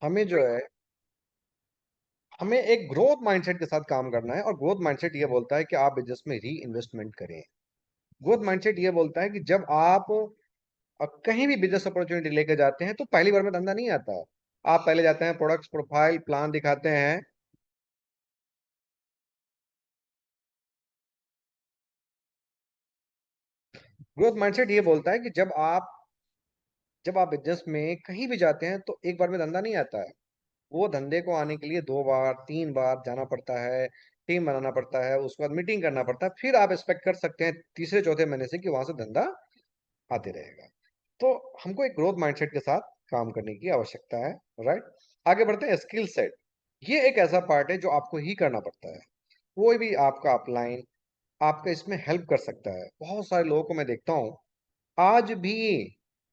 हमें जो है हमें एक ग्रोथ माइंडसेट के साथ काम करना है, और ग्रोथ माइंडसेट ये बोलता है कि आप बिजनेस में री इन्वेस्टमेंट करें। ग्रोथ माइंडसेट ये बोलता है कि जब आप कहीं भी बिजनेस अपॉर्चुनिटी लेके जाते हैं तो पहली बार में धंधा नहीं आता है। आप पहले जाते हैं, प्रोडक्ट्स प्रोफाइल प्लान दिखाते हैं। ग्रोथ माइंडसेट ये बोलता है कि जब आप बिजनेस में कहीं भी जाते हैं तो एक बार में धंधा नहीं आता है। वो धंधे को आने के लिए 2 बार 3 बार जाना पड़ता है, टीम बनाना पड़ता है, उसके बाद मीटिंग करना पड़ता है, फिर आप एक्सपेक्ट कर सकते हैं तीसरे चौथे महीने से कि वहां से धंधा आते रहेगा। तो हमको एक ग्रोथ माइंडसेट के साथ काम करने की आवश्यकता है। राइट। आगे बढ़ते हैं, स्किल सेट। ये एक ऐसा पार्ट है जो आपको ही करना पड़ता है। कोई भी आपका अपलाइन आपका इसमें हेल्प कर सकता है। बहुत सारे लोगों को मैं देखता हूँ आज भी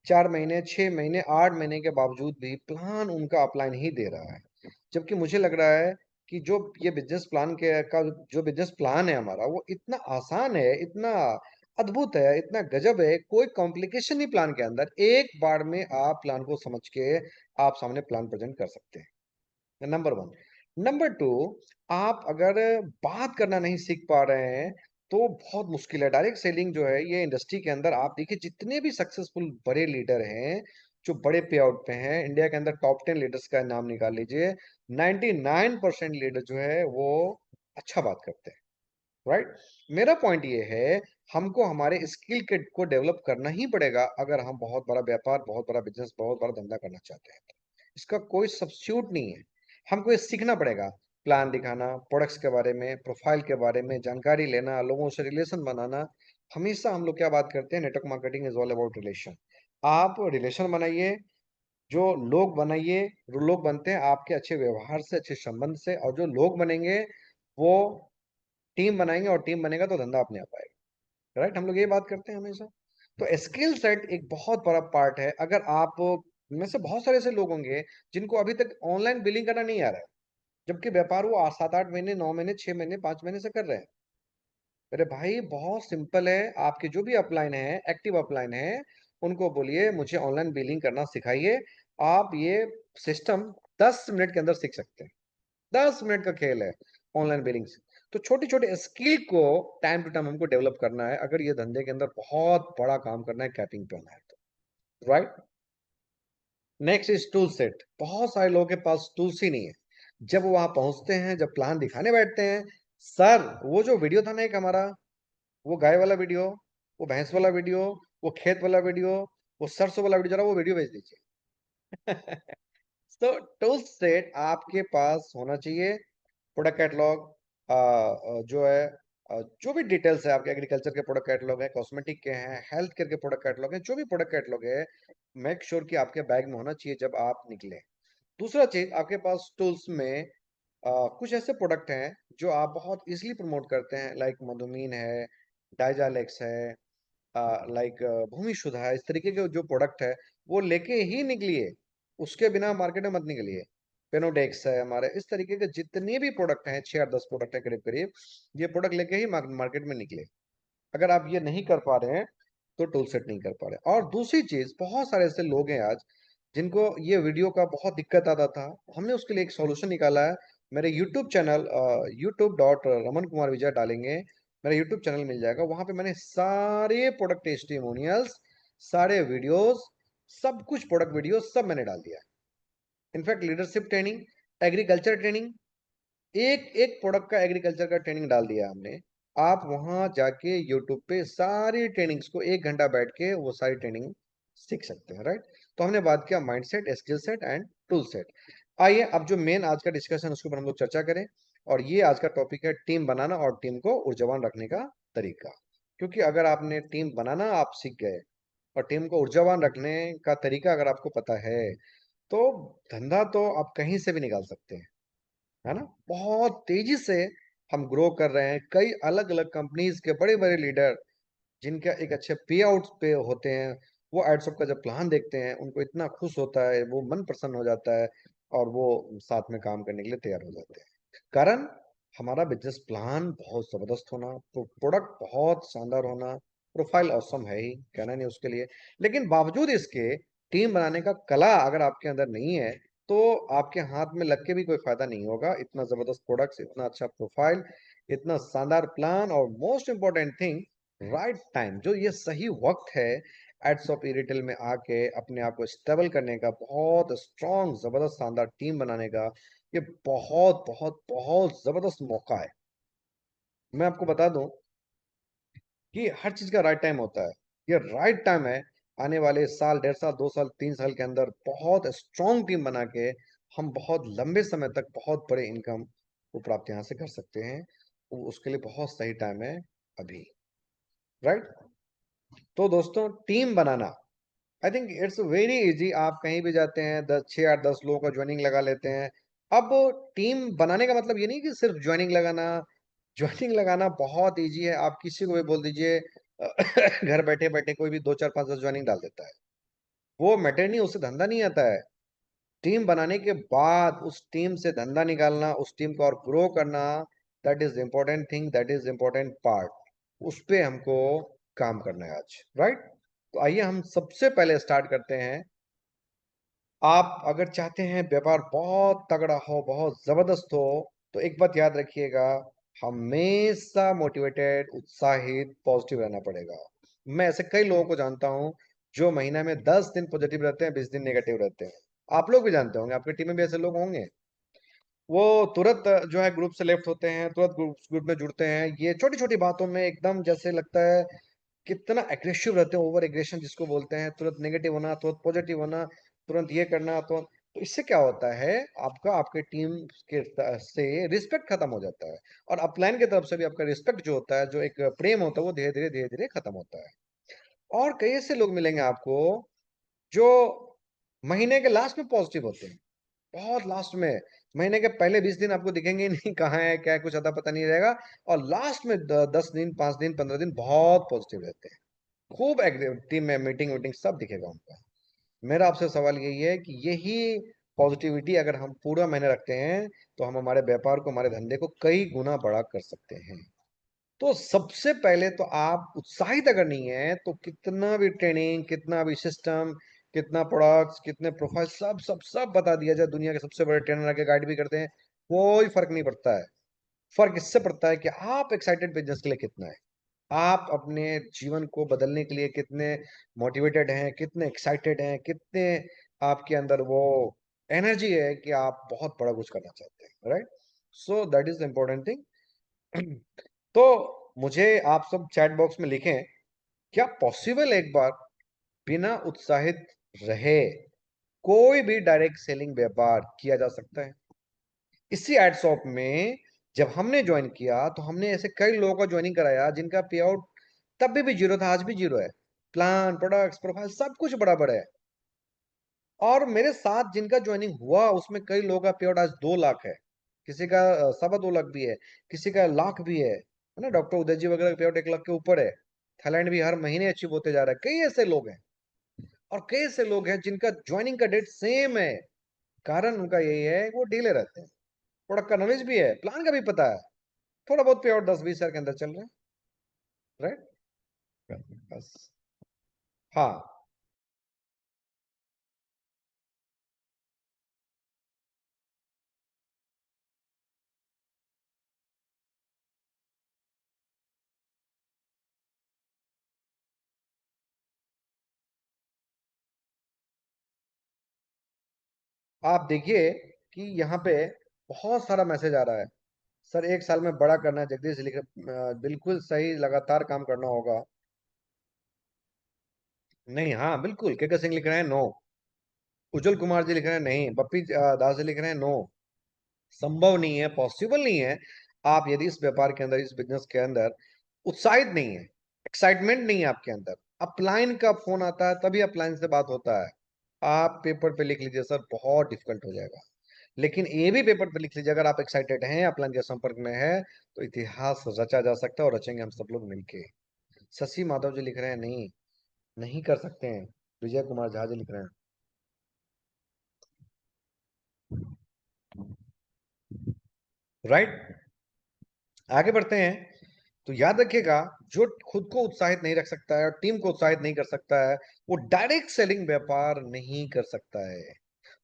4 महीने 6 महीने 8 महीने के बावजूद भी प्लान उनका अपलाइन ही दे रहा है। जबकि मुझे लग रहा है कि जो ये बिजनेस प्लान के का जो बिजनेस प्लान है हमारा, वो इतना आसान है, इतना अद्भुत है, इतना गजब है, कोई कॉम्प्लिकेशन नहीं प्लान के अंदर। एक बार में आप प्लान को समझ के आप सामने प्लान प्रेजेंट कर सकते हैं। Number one. नंबर टू, आप अगर बात करना नहीं सीख पा रहे हैं तो बहुत मुश्किल है। डायरेक्ट सेलिंग जो है ये इंडस्ट्री के अंदर, आप देखिए जितने भी सक्सेसफुल बड़े लीडर हैं जो बड़े पे आउट पे हैं, इंडिया के अंदर टॉप 10 लीडर्स का नाम निकाल लीजिए, 99% लीडर जो है वो अच्छा बात करते हैं। राइट। मेरा पॉइंट ये है, हमको हमारे स्किल किट को डेवलप करना ही पड़ेगा अगर हम बहुत बड़ा व्यापार, बहुत बड़ा बिजनेस, बहुत बड़ा धंधा करना चाहते हैं। इसका कोई सब्स्टिट्यूट नहीं है। हमको ये सीखना पड़ेगा। प्लान दिखाना, प्रोडक्ट्स के बारे में, प्रोफाइल के बारे में जानकारी लेना, लोगों से रिलेशन बनाना। हमेशा हम लोग क्या बात करते हैं, network marketing is all about relation. आप रिलेशन बनाइए, जो लोग बनाइए। जो लोग बनते हैं आपके अच्छे व्यवहार से, अच्छे संबंध से, और जो लोग बनेंगे वो टीम बनाएंगे, और टीम बनेगा तो धंधा अपने आप आएगा। राइट। हम लोग ये बात करते हैं हमेशा। तो स्किल सेट एक बहुत बड़ा पार्ट है। अगर आप में से बहुत सारे ऐसे लोग होंगे जिनको अभी तक ऑनलाइन बिलिंग करना नहीं आ रहा है, जबकि व्यापार वो 7 8 महीने 9 महीने 6 महीने 5 महीने से कर रहे हैं। अरे भाई बहुत सिंपल है। आपके जो भी अपलाइन है, एक्टिव अपलाइन है, उनको बोलिए मुझे ऑनलाइन बिलिंग करना सिखाइए। आप ये सिस्टम 10 मिनट के अंदर सीख सकते हैं। 10 मिनट का खेल है ऑनलाइन बिलिंग से। तो छोटी छोटी स्किल को टाइम टू टाइम हमको डेवलप करना है अगर ये धंधे के अंदर बहुत बड़ा काम करना है, कैपिंग पे होना है तो। Right. Next is tool set. बहुत सारे लोगों के पास टूल्स ही नहीं है। जब वो वहां पहुंचते हैं, जब प्लान दिखाने बैठते हैं, सर वो जो वीडियो था ना एक हमारा, वो गाय वाला वीडियो, वो भैंस वाला वीडियो, वो खेत वाला वीडियो, वो सरसों वाला वीडियो, जरा वो वीडियो भेज दीजिए। तो टूल सेट आपके पास होना चाहिए। प्रोडक्ट कैटलॉग जो है, जो भी डिटेल्स है आपके, एग्रीकल्चर के प्रोडक्ट कैटलॉग है, कॉस्मेटिक के हैं, हेल्थ केयर के प्रोडक्ट कैटलॉग है, जो भी प्रोडक्ट कैटलॉग है, मेक श्योर कि आपके बैग में होना चाहिए जब आप निकले। दूसरा चीज, आपके पास टूल्स में कुछ ऐसे प्रोडक्ट हैं जो आप बहुत इजीली प्रमोट करते हैं, लाइक मधुमीन है, डाइजालेक्स है, लाइक भूमि सुधा है। इस तरीके के जो प्रोडक्ट है वो लेके ही निकलिए, उसके बिना मार्केट में मत निकलिए। पेनोडेक्स है हमारे, इस तरीके के जितने भी प्रोडक्ट हैं, 6 या 10 प्रोडक्ट है करीब करीब, ये प्रोडक्ट लेके ही मार्केट में निकले। अगर आप ये नहीं कर पा रहे हैं तो टूल सेट नहीं कर पा रहे। और दूसरी चीज, बहुत सारे ऐसे लोग हैं आज जिनको ये वीडियो का बहुत दिक्कत आता था। हमने उसके लिए एक सॉल्यूशन निकाला है। मेरे YouTube channel youtube.raman kumar vijay डालेंगे, मेरा यूट्यूब चैनल मिल जाएगा। वहां पे मैंने सारे प्रोडक्ट टेस्टिमोनियल्स, सारे वीडियोस, सब कुछ प्रोडक्ट वीडियो सब मैंने डाल दिया है। In fact leadership training, agriculture training, एक एक प्रोडक्ट का एग्रीकल्चर का ट्रेनिंग डाल दिया है हमने। आप वहां जाके यूट्यूब पे सारी ट्रेनिंग्स को 1 घंटा बैठ के वो सारी ट्रेनिंग सीख सकते हैं। राइट। तो हमने बात किया mindset, skill set and tool set. आइए अब जो मेन आज का डिस्कशन उसके ऊपर हम लोग चर्चा करें। और ये आज का टॉपिक है टीम बनाना और टीम को ऊर्जावान रखने का तरीका। क्योंकि अगर आपने टीम बनाना आप सीख गए और टीम को ऊर्जावान रखने का तरीका अगर आपको पता है, तो धंधा तो आप कहीं से भी निकाल सकते हैं। है ना। बहुत तेजी से हम ग्रो कर रहे हैं। कई अलग अलग कंपनीज के बड़े बड़े लीडर जिनका एक अच्छे पे आउट पे होते हैं, वो एडसॉप का जब प्लान देखते हैं उनको इतना खुश होता है, वो मन प्रसन्न हो जाता है, और वो साथ में काम करने के लिए तैयार हो जाते हैं। कारण हमारा बिजनेस प्लान बहुत जबरदस्त होना, प्रोडक्ट बहुत शानदार होना, प्रोफाइल ऑसम है ही, कहना नहीं उसके लिए। लेकिन बावजूद इसके टीम बनाने का कला अगर आपके अंदर नहीं है, तो आपके हाथ में लग के भी कोई फायदा नहीं होगा। इतना जबरदस्त प्रोडक्ट्स, इतना अच्छा प्रोफाइल, इतना शानदार प्लान, और most important thing, right time, जो ये सही वक्त है एड्स ऑफ रिटेल में आके अपने आप को स्टेबल करने का, बहुत स्ट्रॉन्ग जबरदस्त शानदार टीम बनाने का, ये बहुत बहुत बहुत जबरदस्त मौका है। मैं आपको बता दूं कि हर चीज का राइट टाइम होता है। ये राइट टाइम है। आने वाले साल, 1.5 साल, 2 साल, 3 साल के अंदर बहुत स्ट्रॉन्ग टीम बना के हम बहुत लंबे समय तक बहुत बड़े इनकम को प्राप्त यहाँ से कर सकते हैं। उसके लिए बहुत सही टाइम है अभी। राइट। तो दोस्तों, team banana, I think it's very easy. आप कहीं भी जाते हैं, 6 8 10 लोगों का ज्वाइनिंग लगा लेते हैं। अब टीम बनाने का मतलब ये नहीं कि सिर्फ ज्वाइनिंग लगाना। ज्वाइनिंग लगाना बहुत इजी है। आप किसी को भी बोल दीजिए, घर बैठे बैठे कोई भी 2 4 5 10 ज्वाइनिंग डाल देता है। वो मैटर नहीं, उससे धंधा नहीं आता है। टीम बनाने के बाद उस टीम से धंधा निकालना, उस टीम को और ग्रो करना, that is important thing, that is important part. उस पे हमको काम करना है आज। राइट। तो आइए हम सबसे पहले स्टार्ट करते हैं। आप अगर चाहते हैं व्यापार बहुत तगड़ा हो, बहुत जबरदस्त हो, तो एक बात याद रखिएगा, हमेशा मोटिवेटेड, उत्साहित, पॉजिटिव रहना पड़ेगा। मैं ऐसे कई लोगों को जानता हूं जो महीना में 10 दिन पॉजिटिव रहते हैं, 20 दिन नेगेटिव रहते हैं। आप लोग भी जानते होंगे, आपकी टीम में भी ऐसे लोग होंगे। वो तुरंत जो है ग्रुप से लेफ्ट होते हैं, तुरंत ग्रुप में जुड़ते हैं, ये छोटी छोटी बातों में एकदम जैसे लगता है कितना एग्रेसिव रहते हैं, ओवर एग्रेशन जिसको बोलते हैं, तुरंत नेगेटिव होना, तुरंत पॉजिटिव होना, तुरंत ये करना। तो इससे क्या होता है, आपका आपके टीम के से रिस्पेक्ट खत्म हो जाता है। और अपलाइन की तरफ से भी आपका रिस्पेक्ट जो होता है, जो एक प्रेम होता है, वो धीरे धीरे धीरे धीरे खत्म होता है। और कई ऐसे लोग मिलेंगे आपको जो महीने के लास्ट में पॉजिटिव होते हैं, बहुत लास्ट में। महीने के पहले 20 दिन आपको दिखेंगे ही नहीं, कहाँ है क्या है, कुछ अता पता नहीं रहेगा। और लास्ट में 10 दिन, 5 दिन, 15 दिन बहुत पॉजिटिव रहते हैं, खूब एक्टिव, टीम में मीटिंग वीटिंग सब दिखेगा उनका। मेरा आपसे सवाल यही है कि यही पॉजिटिविटी अगर हम पूरा महीने रखते हैं, तो हम हमारे व्यापार को, हमारे धंधे को कई गुना बड़ा कर सकते हैं। तो सबसे पहले तो आप उत्साहित अगर नहीं है, तो कितना भी ट्रेनिंग, कितना भी सिस्टम, कितना प्रोडक्ट्स, कितने प्रोफाइल, सब सब सब बता दिया जाए, दुनिया के सबसे बड़े ट्रेनर आके गाइड भी करते हैं, कोई फर्क नहीं पड़ता है। फर्क इससे पड़ता है कि आप एक्साइटेड बिजनेस के लिए कितना है, आप अपने जीवन को बदलने के लिए कितने मोटिवेटेड हैं, कितने एक्साइटेड हैं, कितने आपके अंदर वो एनर्जी है कि आप बहुत बड़ा कुछ करना चाहते हैं। Right. So that is the important thing. तो मुझे आप सब चैट बॉक्स में लिखें, क्या पॉसिबल एक बार बिना उत्साहित रहे कोई भी डायरेक्ट सेलिंग व्यापार किया जा सकता है? इसी एड शॉप में जब हमने ज्वाइन किया, तो हमने ऐसे कई लोगों का ज्वाइनिंग कराया जिनका पे आउट तब भी जीरो था, आज भी जीरो है। प्लान, प्रोडक्ट्स, प्रोफाइल सब कुछ बराबर है। और मेरे साथ जिनका ज्वाइनिंग हुआ, उसमें कई लोगों का पे आउट आज 2 लाख है, किसी का 2.25 लाख भी है, किसी का लाख भी है ना। डॉक्टर उदय जी वगैरह का पे आउट 1 लाख के ऊपर है। थाईलैंड भी हर महीने अचीव होते जा रहा है। कई ऐसे लोग हैं, और कई ऐसे लोग हैं जिनका ज्वाइनिंग का डेट सेम है। कारण उनका यही है कि वो डीले रहते हैं, प्रोडक्ट का नॉलेज भी है, प्लान का भी पता है, थोड़ा बहुत पे आउट 10 20 हजार के अंदर चल रहे हैं। राइट। बस। हाँ। आप देखिए कि यहाँ पे बहुत सारा मैसेज आ रहा है, सर 1 साल में बड़ा करना है, जगदीश लिख बिल्कुल सही, लगातार काम करना होगा। नहीं, हाँ बिल्कुल, के सिंह लिख रहे हैं नो, उज्जवल कुमार जी लिख रहे हैं नहीं, बप्पी दास जी लिख रहे हैं नो। संभव नहीं है, पॉसिबल नहीं है। आप यदि इस व्यापार के अंदर, इस बिजनेस के अंदर उत्साहित नहीं है, एक्साइटमेंट नहीं है आपके अंदर, अपलाइन का फोन आता है तभी अपलाइन से बात होता है। आप पेपर पे लिख लीजिए सर, बहुत डिफिकल्ट हो जाएगा। लेकिन ये भी पेपर पे लिख लीजिए, अगर आप एक्साइटेड हैं, अपलाइन के संपर्क में है, तो इतिहास रचा जा सकता है, और रचेंगे हम सब लोग मिलके। शशि माधव जी लिख रहे हैं नहीं, नहीं कर सकते हैं। विजय कुमार झा जी लिख रहे हैं। राइट। आगे बढ़ते हैं। तो याद रखिएगा, जो खुद को उत्साहित नहीं रख सकता है और टीम को उत्साहित नहीं कर सकता है, वो डायरेक्ट सेलिंग व्यापार नहीं कर सकता है।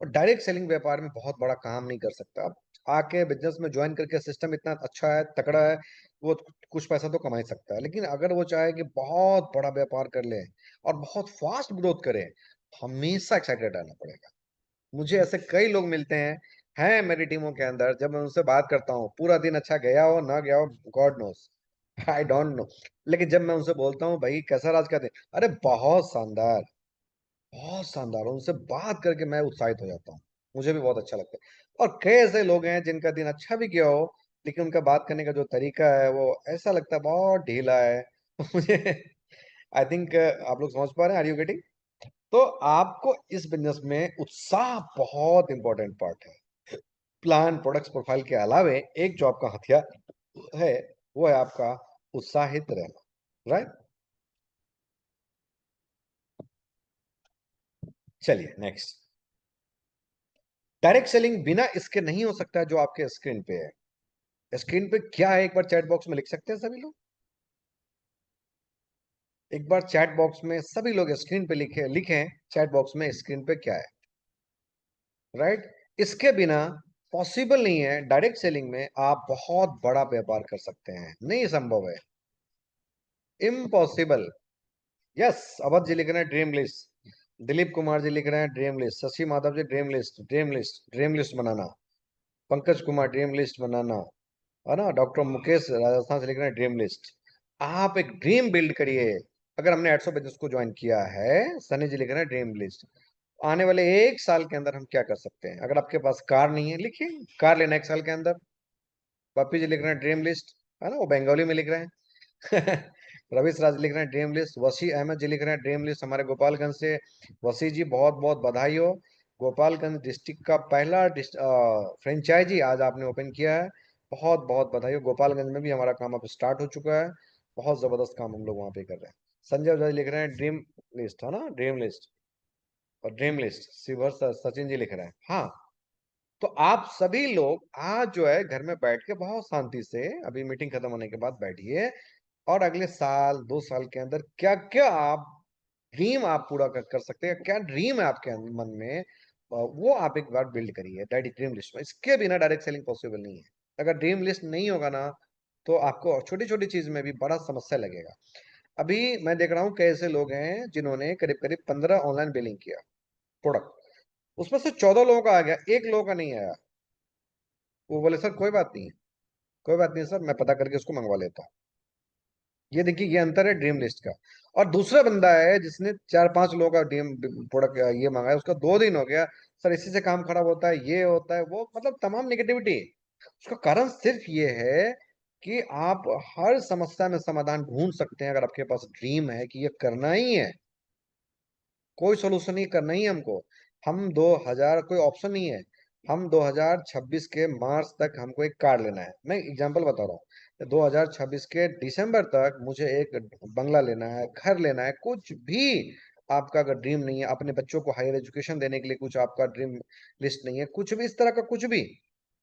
और डायरेक्ट सेलिंग व्यापार में बहुत बड़ा काम नहीं कर सकता। आप आके बिजनेस में ज्वाइन करके सिस्टम इतना अच्छा है, तकड़ा है, वो कुछ पैसा तो कमा ही सकता है। लेकिन अगर वो चाहे कि बहुत बड़ा व्यापार कर ले और बहुत फास्ट ग्रोथ करे, हमेशा एक्साइटेड रहना पड़ेगा। मुझे ऐसे कई लोग मिलते हैं मेरी टीमों के अंदर, जब मैं उनसे बात करता हूँ पूरा दिन अच्छा गया हो ना गया हो, God knows, I don't know, लेकिन जब मैं उनसे बोलता हूँ भाई कैसा राज का दिन, अरे बहुत शानदार, बहुत शानदार, उनसे बात करके मैं उत्साहित हो जाता हूँ। मुझे भी बहुत अच्छा लगता है। और कई ऐसे लोग हैं जिनका दिन अच्छा भी गया हो, लेकिन उनका बात करने का जो तरीका है वो ऐसा लगता है बहुत ढीला है। मुझे आई थिंक आप लोग समझ पा रहे हैं, आर यू गेटिंग? तो आपको इस बिजनेस में उत्साह बहुत इंपॉर्टेंट पार्ट है। प्लान प्रोडक्ट्स प्रोफाइल के अलावे एक जो आपका हथियार है, वो है आपका उत्साहित रहना, राइट? चलिए नेक्स्ट। डायरेक्ट सेलिंग बिना इसके नहीं हो सकता जो आपके स्क्रीन पे है। स्क्रीन पे क्या है, एक बार चैट बॉक्स में लिख सकते हैं सभी लोग? एक बार चैट बॉक्स में सभी लोग स्क्रीन पे लिखे लिखें, चैट बॉक्स में स्क्रीन पे क्या है, राइट? इसके बिना पॉसिबल नहीं है। डायरेक्ट सेलिंग में आप बहुत बड़ा व्यापार कर सकते हैं, नहीं संभव है, इम्पॉसिबल। यस, अवध जी लिख रहे हैं ड्रीम लिस्ट, दिलीप कुमार जी लिख रहे हैं dream list, Shashi Madhav ji dream list, dream list, dream list बनाना, पंकज कुमार ड्रीम लिस्ट बनाना, है ना? डॉक्टर मुकेश राजस्थान से लिख रहे हैं ड्रीम लिस्ट। आप एक ड्रीम बिल्ड करिए। अगर हमने 800 बिजनेस को ज्वाइन किया है, सनी जी लिख रहे हैं ड्रीम लिस्ट, आने वाले एक साल के अंदर हम क्या कर सकते हैं। अगर आपके पास कार नहीं है, लिखिए कार लेना एक साल के अंदर। पप्पी जी लिख रहे हैं ड्रीम लिस्ट, है ना, वो बंगाली में लिख रहे हैं। रविश राज लिख रहे हैं ड्रीम लिस्ट, वसी अहमद जी लिख रहे हैं ड्रीम लिस्ट हमारे गोपालगंज से। वसी जी बहुत बहुत बधाई हो, गोपालगंज डिस्ट्रिक्ट का पहला फ्रेंचाइजी आज आपने ओपन किया है। बहुत बहुत बधाई हो, गोपालगंज में भी हमारा काम अब स्टार्ट हो चुका है। बहुत जबरदस्त काम हम लोग वहाँ पे कर रहे हैं। संजय ओझा जी लिख रहे हैं ड्रीम लिस्ट, है ना, ड्रीम लिस्ट। और ड्रीम लिस्ट शिवर सचिन जी लिख रहे हैं, हाँ। तो आप सभी लोग आज जो है घर में बैठ के बहुत शांति से अभी मीटिंग खत्म होने के बाद बैठिए, और अगले साल 2 साल के अंदर क्या क्या आप ड्रीम आप पूरा कर सकते हैं, क्या ड्रीम है आपके मन में, वो आप एक बार बिल्ड करिए डायरेक्ट ड्रीम लिस्ट में। इसके बिना डायरेक्ट सेलिंग पॉसिबल नहीं है। अगर ड्रीम लिस्ट नहीं होगा ना, तो आपको छोटी छोटी चीज में भी बड़ा समस्या लगेगा। अभी मैं देख रहा हूँ कैसे लोग हैं जिन्होंने करीब करीब 15 ऑनलाइन बिलिंग किया प्रोडक्ट, उसमें से 14 लोगों का आ गया, एक लोगों का नहीं आया। वो बोले सर कोई बात नहीं है, कोई बात नहीं है सर, मैं पता करके उसको मंगवा लेता हूँ। ये देखिए ये अंतर है ड्रीम लिस्ट का। और दूसरा बंदा है जिसने 4-5 लोगों का ड्रीम प्रोडक्ट ये मंगाया, उसका 2 दिन हो गया, सर इसी से काम खराब होता है, ये होता है वो, मतलब तमाम निगेटिविटी। उसका कारण सिर्फ ये है कि आप हर समस्या में समाधान ढूंढ सकते हैं अगर आपके पास ड्रीम है कि ये करना ही है। कोई सोल्यूशन नहीं करना ही है हमको। हम 2000 कोई ऑप्शन नहीं है। हम 2026 के मार्च तक हमको एक कार लेना है, मैं एग्जांपल बता रहा हूँ। 2026 के दिसंबर तक मुझे एक बंगला लेना है, घर लेना है, कुछ भी आपका अगर ड्रीम नहीं है, अपने बच्चों को हायर एजुकेशन देने के लिए कुछ आपका ड्रीम लिस्ट नहीं है, कुछ भी इस तरह का कुछ भी,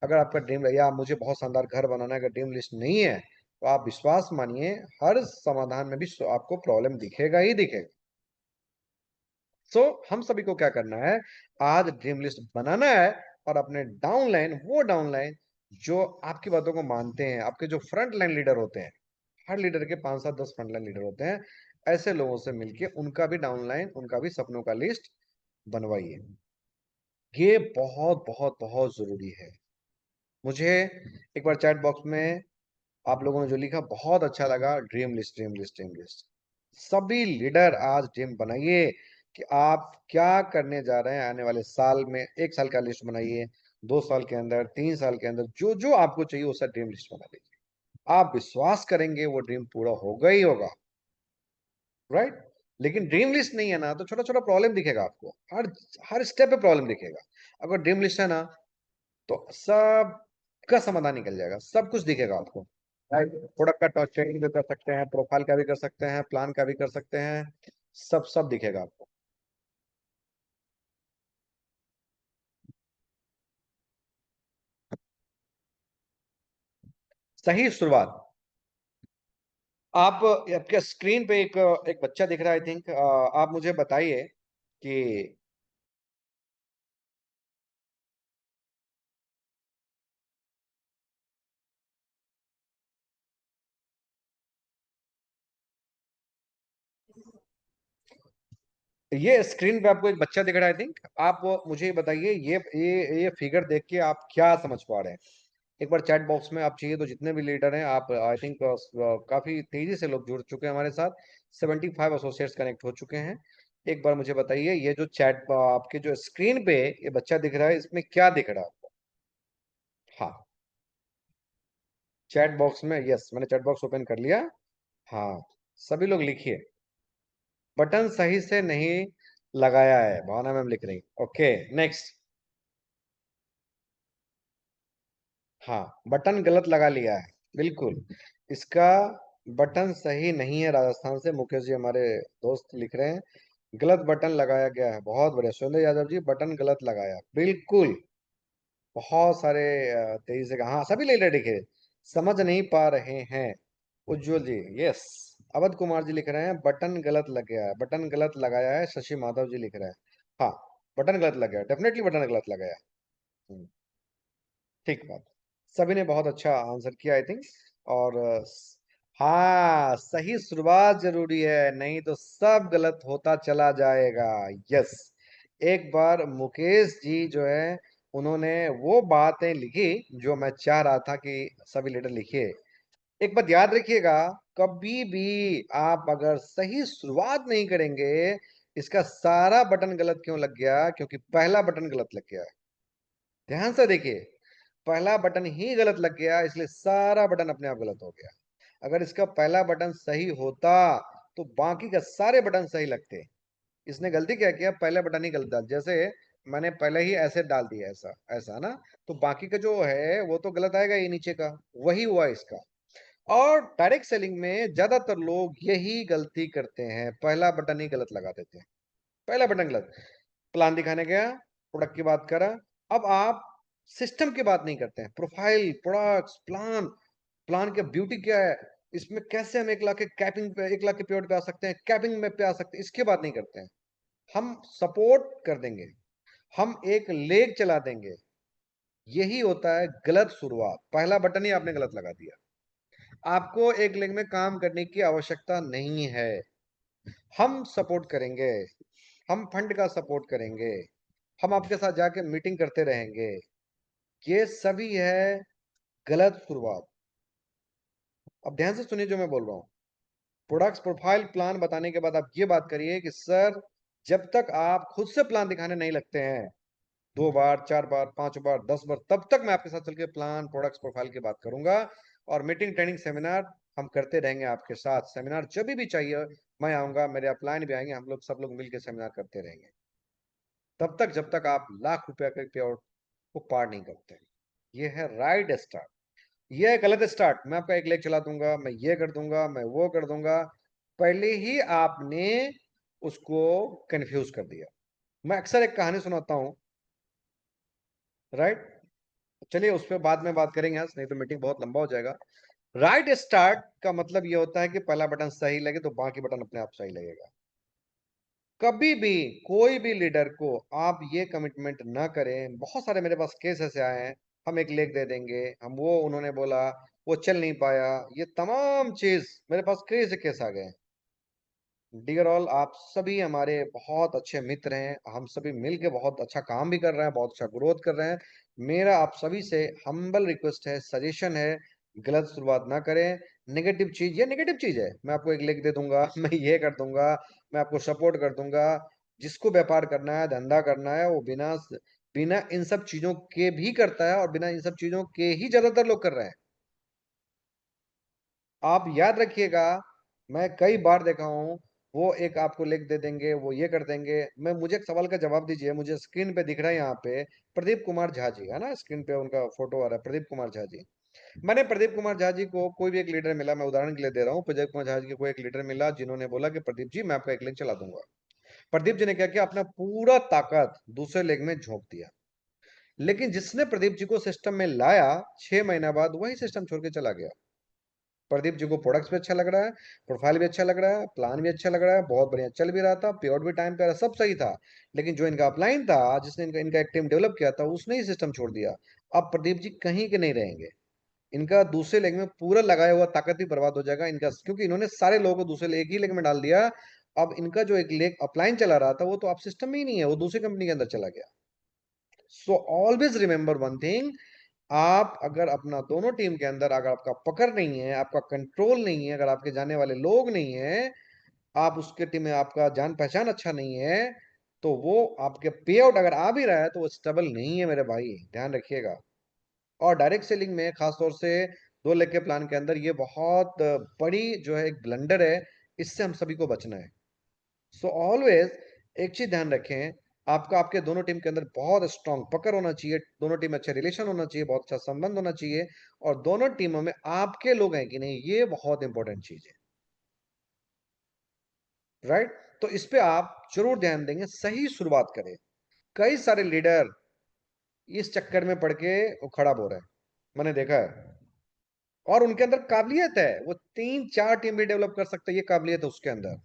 अगर आपका ड्रीम है या मुझे बहुत शानदार घर बनाना है, अगर ड्रीम लिस्ट नहीं है, तो आप विश्वास मानिए हर समाधान में भी आपको प्रॉब्लम दिखेगा ही दिखेगा। सो हम सभी को क्या करना है, आज ड्रीम लिस्ट बनाना है, और अपने डाउनलाइन, वो डाउनलाइन जो आपकी बातों को मानते हैं, आपके जो फ्रंट लाइन लीडर होते हैं, हर लीडर के 5 7 10 फ्रंट लाइन लीडर होते हैं, ऐसे लोगों से मिलके उनका भी डाउनलाइन, उनका भी सपनों का लिस्ट बनवाइए। ये बहुत बहुत बहुत जरूरी है। मुझे एक बार चैट बॉक्स में आप लोगों ने जो लिखा बहुत अच्छा लगा, dream list, dream list, dream list. सभी लीडर आज ड्रीम बनाइए कि आप क्या करने जा रहे हैं आने वाले साल में। एक साल का लिस्ट बनाइए, 2 साल के अंदर, 3 साल के अंदर, जो जो आपको चाहिए उसका ड्रीम लिस्ट बना लीजिए। आप विश्वास करेंगे वो ड्रीम पूरा होगा ही होगा, राइट? लेकिन ड्रीम लिस्ट नहीं है ना, तो छोटा छोटा प्रॉब्लम दिखेगा आपको, हर हर स्टेप पे प्रॉब्लम दिखेगा। अगर ड्रीम लिस्ट है ना, तो सब का समाधान निकल जाएगा, सब कुछ दिखेगा आपको, राइट? प्रोडक्ट का चेकिंग भी कर सकते हैं, प्रोफाइल का भी कर सकते हैं, प्लान का भी कर सकते हैं, सब सब दिखेगा आपको। सही शुरुआत। आप आपके स्क्रीन पे एक एक बच्चा दिख रहा है, आई थिंक। आप मुझे बताइए कि ये स्क्रीन पे आपको एक बच्चा दिख रहा है, आई थिंक। आप मुझे ये बताइए, ये फिगर देख के आप क्या समझ पा रहे हैं? एक बार चैट बॉक्स में आप चाहिए तो जितने भी लीडर हैं, आप आई थिंक काफी तेजी से लोग जुड़ चुके हैं हमारे साथ। 75 एसोसिएट्स कनेक्ट हो चुके हैं। एक बार मुझे बताइए, ये जो चैट आपके जो स्क्रीन पे ये बच्चा दिख रहा है, इसमें क्या दिख रहा है आपको? हाँ, चैट बॉक्स में, यस, मैंने चैट बॉक्स ओपन कर लिया। हाँ, सभी लोग लिखिए। बटन सही से नहीं लगाया है, भावना मैम लिख रही। Okay, next. हाँ, बटन गलत लगा लिया है, बिल्कुल। इसका बटन सही नहीं है, राजस्थान से मुकेश जी हमारे दोस्त लिख रहे हैं। गलत बटन लगाया गया है, बहुत बढ़िया सुरेंद्र यादव जी, बटन गलत लगाया, बिल्कुल। बहुत सारे तेजी से हाँ, सभी ले लिखे, समझ नहीं पा रहे हैं। उज्जवल जी, यस। अवध कुमार जी लिख रहे हैं बटन गलत लग गया है, बटन गलत लगाया है, शशि माधव जी लिख रहे हैं। हाँ, बटन गलत लग गया, डेफिनेटली बटन गलत लगाया। हम्म, ठीक बात। सभी ने बहुत अच्छा आंसर किया, आई थिंक। और हाँ, सही शुरुआत जरूरी है, नहीं तो सब गलत होता चला जाएगा। यस। एक बार मुकेश जी जो है, उन्होंने वो बातें लिखी जो मैं चाह रहा था कि सभी लीडर लिखिए। एक बात याद रखिएगा, कभी भी आप अगर सही शुरुआत नहीं करेंगे, इसका सारा बटन गलत क्यों लग गया? क्योंकि पहला बटन गलत लग गया। ध्यान से देखिए, पहला बटन ही गलत लग गया, इसलिए सारा बटन अपने आप गलत हो गया। अगर इसका पहला बटन सही होता तो बाकी का सारे बटन सही लगते। इसने गलती क्या किया, पहले बटन ही गलत डाल, जैसे मैंने पहले ही ऐसे डाल दिया, ऐसा ऐसा ना, तो बाकी का जो है वो तो गलत आएगा, ये नीचे का। वही हुआ इसका। और डायरेक्ट सेलिंग में ज्यादातर लोग यही गलती करते हैं, पहला बटन ही गलत लगा देते हैं। पहला बटन गलत। प्लान दिखाने गया, प्रोडक्ट की बात करा। अब आप सिस्टम की बात नहीं करते हैं, प्रोफाइल, प्रोडक्ट्स, प्लान, प्लान की ब्यूटी क्या है, इसमें कैसे हम 1 लाख के कैपिंग पे, 1 लाख के पेड पे आ सकते हैं, कैपिंग में पे आ सकते हैं, इसकी बात नहीं करते हैं। हम सपोर्ट कर देंगे, हम एक लेग चला देंगे। यही होता है गलत शुरुआत, पहला बटन ही आपने गलत लगा दिया। आपको एक लेग में काम करने की आवश्यकता नहीं है। हम सपोर्ट करेंगे, हम फंड का सपोर्ट करेंगे, हम आपके साथ जाके मीटिंग करते रहेंगे। ये सभी है गलत शुरुआत। अब ध्यान से सुनिए जो मैं बोल रहा हूँ। प्रोडक्ट्स, प्रोफाइल, प्लान बताने के बाद आप ये बात करिए कि सर, जब तक आप खुद से प्लान दिखाने नहीं लगते हैं, 2 बार, 4 बार, 5 बार, 10 बार, तब तक मैं आपके साथ चल के प्लान, प्रोडक्ट्स, प्रोफाइल की बात करूंगा। और मीटिंग, ट्रेनिंग, सेमिनार हम करते रहेंगे आपके साथ। सेमिनार जब भी चाहिए मैं आऊंगा, मेरे अपलाइन भी आएंगे, हम लोग सब लोग मिलकर सेमिनार करते रहेंगे, तब तक जब तक आप लाख रुपया के पे को पार नहीं करते। ये है राइट स्टार्ट, ये है गलत स्टार्ट। मैं आपका एक लेग चला दूंगा, मैं ये कर दूंगा, मैं वो कर दूंगा। पहले ही आपने उसको कंफ्यूज कर दिया। मैं अक्सर एक कहानी सुनाता हूँ, राइट? चलिए उस पर बाद में बात करेंगे आज, नहीं तो मीटिंग बहुत लंबा हो जाएगा। राइट स्टार्ट का मतलब ये होता है कि पहला बटन सही लगे तो बाकी बटन अपने आप सही लगेगा। कभी भी कोई भी लीडर को आप ये कमिटमेंट ना करें। बहुत सारे मेरे पास केस ऐसे आए हैं, हम एक लेख दे देंगे, हम वो, उन्होंने बोला, वो चल नहीं पाया, ये तमाम चीज मेरे पास कई से केस आ गए हैं। डियर ऑल, आप सभी हमारे बहुत अच्छे मित्र हैं, हम सभी मिलके बहुत अच्छा काम भी कर रहे हैं, बहुत अच्छा ग्रोथ कर रहे हैं। मेरा आप सभी से हम्बल रिक्वेस्ट है, सजेशन है, गलत शुरुआत ना करें। नेगेटिव चीज, ये नेगेटिव चीज है, मैं आपको एक लिख दे दूंगा मैं ये कर दूंगा, मैं आपको सपोर्ट कर दूंगा। जिसको व्यापार करना है, धंधा करना है, वो बिना बिना इन सब चीजों के भी करता है, और बिना इन सब चीजों के ही ज्यादातर लोग कर रहे हैं। आप याद रखिएगा, मैं कई बार देखा हूं, वो एक आपको लिंक दे देंगे, वो ये कर देंगे। मैं मुझे एक सवाल का जवाब दीजिए, मुझे स्क्रीन पे दिख रहा है यहाँ पे प्रदीप कुमार झा जी, है ना? स्क्रीन पे उनका फोटो आ रहा है, प्रदीप कुमार झा जी। मैंने प्रदीप कुमार झा जी को, कोई भी एक लीडर मिला, मैं उदाहरण के लिए दे रहा हूँ, प्रदीप कुमार झा जी को कोई एक लीडर मिला जिन्होंने बोला कि प्रदीप जी मैं आपका एक लिंक चला दूंगा। प्रदीप जी ने क्या किया, अपना पूरा ताकत दूसरे लेग में झोंक दिया। लेकिन जिसने प्रदीप जी को सिस्टम में लाया, 6 महीना बाद वही सिस्टम छोड़ के चला गया। प्रदीप जी को प्रोडक्ट्स भी अच्छा लग रहा है, प्रोफाइल भी अच्छा लग रहा है, प्लान भी अच्छा लग रहा है, बहुत बढ़िया चल भी रहा था, पे आउट भी टाइम पे आ रहा, सब सही था। लेकिन जो इनका अपलाइन था, जिसने इनका इनका एक टीम डेवलप किया था, उसने ही सिस्टम छोड़ दिया। अब प्रदीप जी कहीं के नहीं रहेंगे। इनका दूसरे लेग में पूरा लगाया हुआ ताकत भी बर्बाद हो जाएगा इनका, क्योंकि इन्होंने सारे लोगों को दूसरे एक ही लेग में डाल दिया। अब इनका जो एक लेग अपलाइन चला रहा था वो तो आप सिस्टम में ही नहीं है, वो दूसरी कंपनी के अंदर चला गया। So always remember one thing, आप अगर अपना दोनों टीम के अंदर अगर आपका पकड़ नहीं है, आपका कंट्रोल नहीं है, अगर आपके जाने वाले लोग नहीं है, आप उसके टीम में आपका जान पहचान अच्छा नहीं है, तो वो आपके पे आउट अगर आ भी रहा है तो वो स्टेबल नहीं है मेरे भाई, ध्यान रखिएगा। और डायरेक्ट सेलिंग में खासतौर से 2 लेग के प्लान के अंदर ये बहुत बड़ी जो है एक ब्लंडर है, इससे हम सभी को बचना है। सो ऑलवेज एक चीज ध्यान रखें, आपका आपके दोनों टीम के अंदर बहुत स्ट्रांग पकड़ होना चाहिए, दोनों टीम में अच्छा रिलेशन होना चाहिए, बहुत अच्छा संबंध होना चाहिए, और दोनों टीमों में आपके लोग हैं कि नहीं, ये बहुत इंपॉर्टेंट चीज है। राइट? तो इस पे आप जरूर ध्यान देंगे, सही शुरुआत करें। कई सारे लीडर इस चक्कर में पड़ के वो खराब हो रहे हैं, मैंने देखा है। और उनके अंदर काबिलियत है, वो 3-4 टीम भी डेवलप कर सकते हैं, ये काबिलियत है उसके अंदर।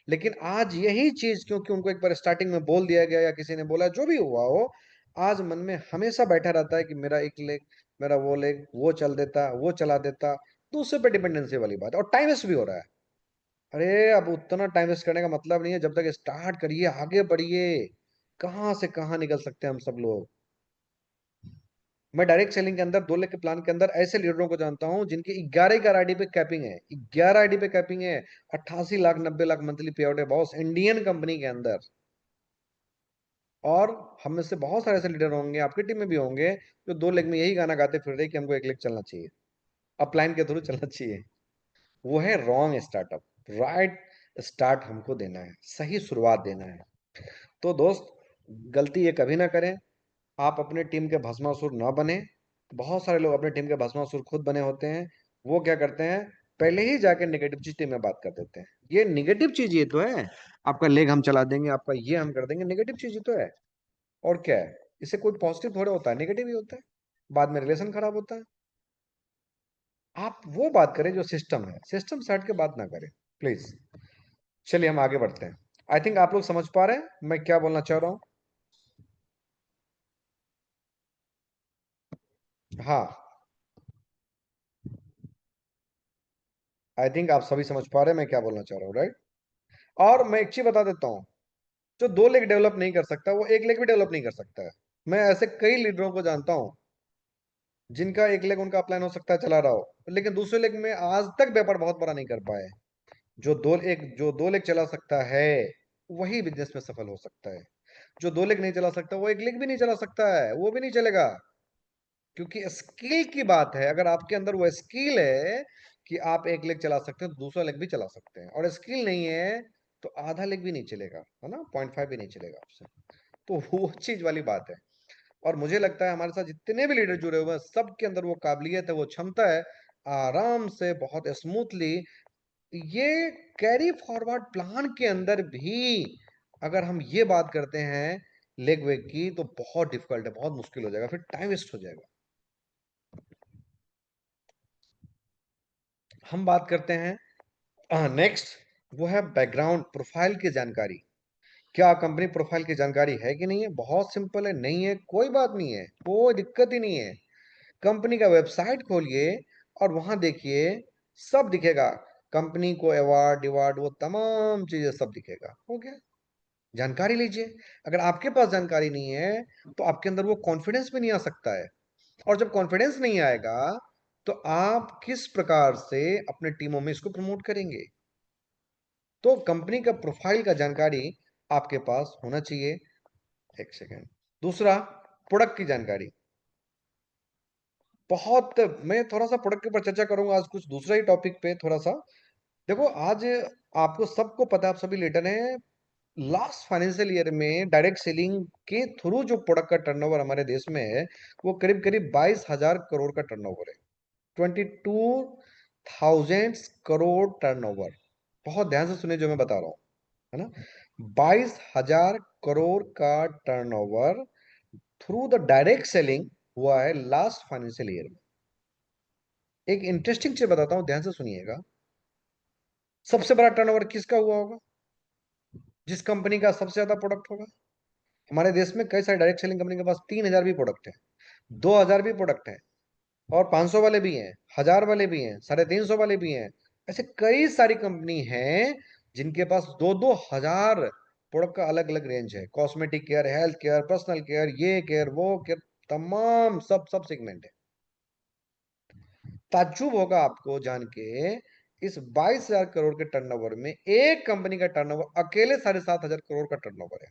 लेकिन आज यही चीज क्योंकि उनको एक बार स्टार्टिंग में बोल दिया गया या किसी ने बोला, जो भी हुआ हो, आज मन में हमेशा बैठा रहता है कि मेरा एक लेग, मेरा वो लेग, वो चल देता, वो चला देता। दूसरे पे डिपेंडेंसी वाली बात है, और टाइम वेस्ट भी हो रहा है। अरे अब उतना टाइम वेस्ट करने का मतलब नहीं है, जब तक स्टार्ट करिए, आगे बढ़िए। कहां से कहां निकल सकते हैं हम सब लोग। मैं डायरेक्ट सेलिंग के अंदर 2 लाख के प्लान के अंदर ऐसे लीडरों को जानता हूं जिनकी 11 आईडी पे कैपिंग है, 11 आईडी पे कैपिंग है, 88 लाख 90 लाख मंथली पे आउट है बॉस, इंडियन कंपनी के अंदर। और हम में से बहुत सारे ऐसे लीडर होंगे, आपकी टीम में भी होंगे, जो 2 लेग में यही गाना गाते फिर रहे कि हमको 1 लेग चलना चाहिए, अपलाइन के थ्रू चलना चाहिए। वो है रॉन्ग स्टार्टअप। राइट स्टार्ट हमको देना है, सही शुरुआत देना है। तो दोस्त, गलती ये कभी ना करें, आप अपने टीम के भस्मासुर ना बने। बहुत सारे लोग अपने टीम के भस्मासुर खुद बने होते हैं। वो क्या करते हैं, पहले ही जाके नेगेटिव चीज टीम में बात कर देते हैं। ये नेगेटिव चीज ये तो है, आपका लेग हम चला देंगे, आपका ये हम कर देंगे, नेगेटिव चीज ही तो है। और क्या है, इससे कोई पॉजिटिव थोड़ा होता है, नेगेटिव ही होता है। बाद में रिलेशन खराब होता है। आप वो बात करें जो सिस्टम है, सिस्टम से हट के बात ना करें प्लीज। चलिए हम आगे बढ़ते हैं। आई थिंक आप लोग समझ पा रहे हैं मैं क्या बोलना चाह रहा हूँ। हाँ, आई थिंक आप सभी समझ पा रहे हैं मैं क्या बोलना चाह रहा हूँ, राइट? और मैं एक चीज बता देता हूँ, जो 2 लेग डेवलप नहीं कर सकता वो 1 लेग भी डेवलप नहीं कर सकता है। मैं ऐसे कई लीडरों को जानता हूँ जिनका 1 लेग उनका अपलाइन हो सकता है चला रहा हो, लेकिन दूसरे लेग में आज तक व्यापार बहुत बड़ा नहीं कर पाए। जो 2 लेग चला सकता है वही बिजनेस में सफल हो सकता है। जो 2 लेग नहीं चला सकता वो 1 लेग भी नहीं चला सकता है, वो भी नहीं चलेगा। क्योंकि स्किल की बात है, अगर आपके अंदर वो स्किल है कि आप 1 लेग चला सकते हैं तो दूसरा लेग भी चला सकते हैं, और स्किल नहीं है तो आधा लेग भी नहीं चलेगा, है ना, 0.5 भी नहीं चलेगा आपसे। तो वो चीज वाली बात है। और मुझे लगता है हमारे साथ जितने भी लीडर जुड़े हुए हैं सबके अंदर वो काबिलियत है, वो क्षमता है, आराम से बहुत स्मूथली ये कैरी फॉरवर्ड प्लान के अंदर भी अगर हम ये बात करते हैं लेग वेग की, तो बहुत डिफिकल्ट है, बहुत मुश्किल हो जाएगा, फिर टाइम वेस्ट हो जाएगा। हम बात करते हैं नेक्स्ट, वो है बैकग्राउंड प्रोफाइल की जानकारी। क्या कंपनी प्रोफाइल की जानकारी है कि नहीं है? बहुत सिंपल है, नहीं है कोई बात नहीं है, कोई दिक्कत ही नहीं है। कंपनी का वेबसाइट खोलिए और वहां देखिए, सब दिखेगा। कंपनी को अवार्ड डिवार्ड वो तमाम चीजें सब दिखेगा, हो गया। जानकारी लीजिए। अगर आपके पास जानकारी नहीं है तो आपके अंदर वो कॉन्फिडेंस भी नहीं आ सकता है। और जब कॉन्फिडेंस नहीं आएगा तो आप किस प्रकार से अपने टीमों में इसको प्रमोट करेंगे? तो कंपनी का प्रोफाइल का जानकारी आपके पास होना चाहिए। एक सेकेंड। दूसरा, प्रोडक्ट की जानकारी। बहुत, मैं थोड़ा सा प्रोडक्ट के ऊपर चर्चा करूंगा आज, कुछ दूसरा ही टॉपिक पे थोड़ा सा। देखो आज आपको सबको पता है, आप सभी लीडर हैं, लास्ट फाइनेंशियल ईयर में डायरेक्ट सेलिंग के थ्रू जो प्रोडक्ट का टर्नओवर हमारे देश में है वो करीब करीब 22,000 करोड़ का टर्नओवर है। 22,000 करोड़ टर्नओवर। बहुत ध्यान से सुनिए जो मैं बता रहा हूँ, है ना। 22,000 करोड़ का turnover through the direct selling हुआ है लास्ट फाइनेंशियल ईयर में। एक इंटरेस्टिंग चीज बताता हूं, ध्यान से सुनिएगा। सबसे बड़ा टर्नओवर किसका हुआ होगा? जिस कंपनी का सबसे ज्यादा प्रोडक्ट होगा। हमारे देश में कई सारी डायरेक्ट सेलिंग कंपनी के पास 3,000 भी प्रोडक्ट है, 2,000 भी प्रोडक्ट है, और 500 वाले भी हैं, 1,000 वाले भी हैं, 350 वाले भी हैं। ऐसे कई सारी कंपनी हैं जिनके पास 2-2 हजार प्रोडक्ट का अलग अलग रेंज है, cosmetic care, health care, personal care, ये केयर, वो केयर, तमाम सब सब सेगमेंट है। ताज्जुब होगा आपको जान के, इस 22,000 करोड़ के टर्नओवर में एक कंपनी का टर्नओवर अकेले 7,500 करोड़ का टर्नओवर है।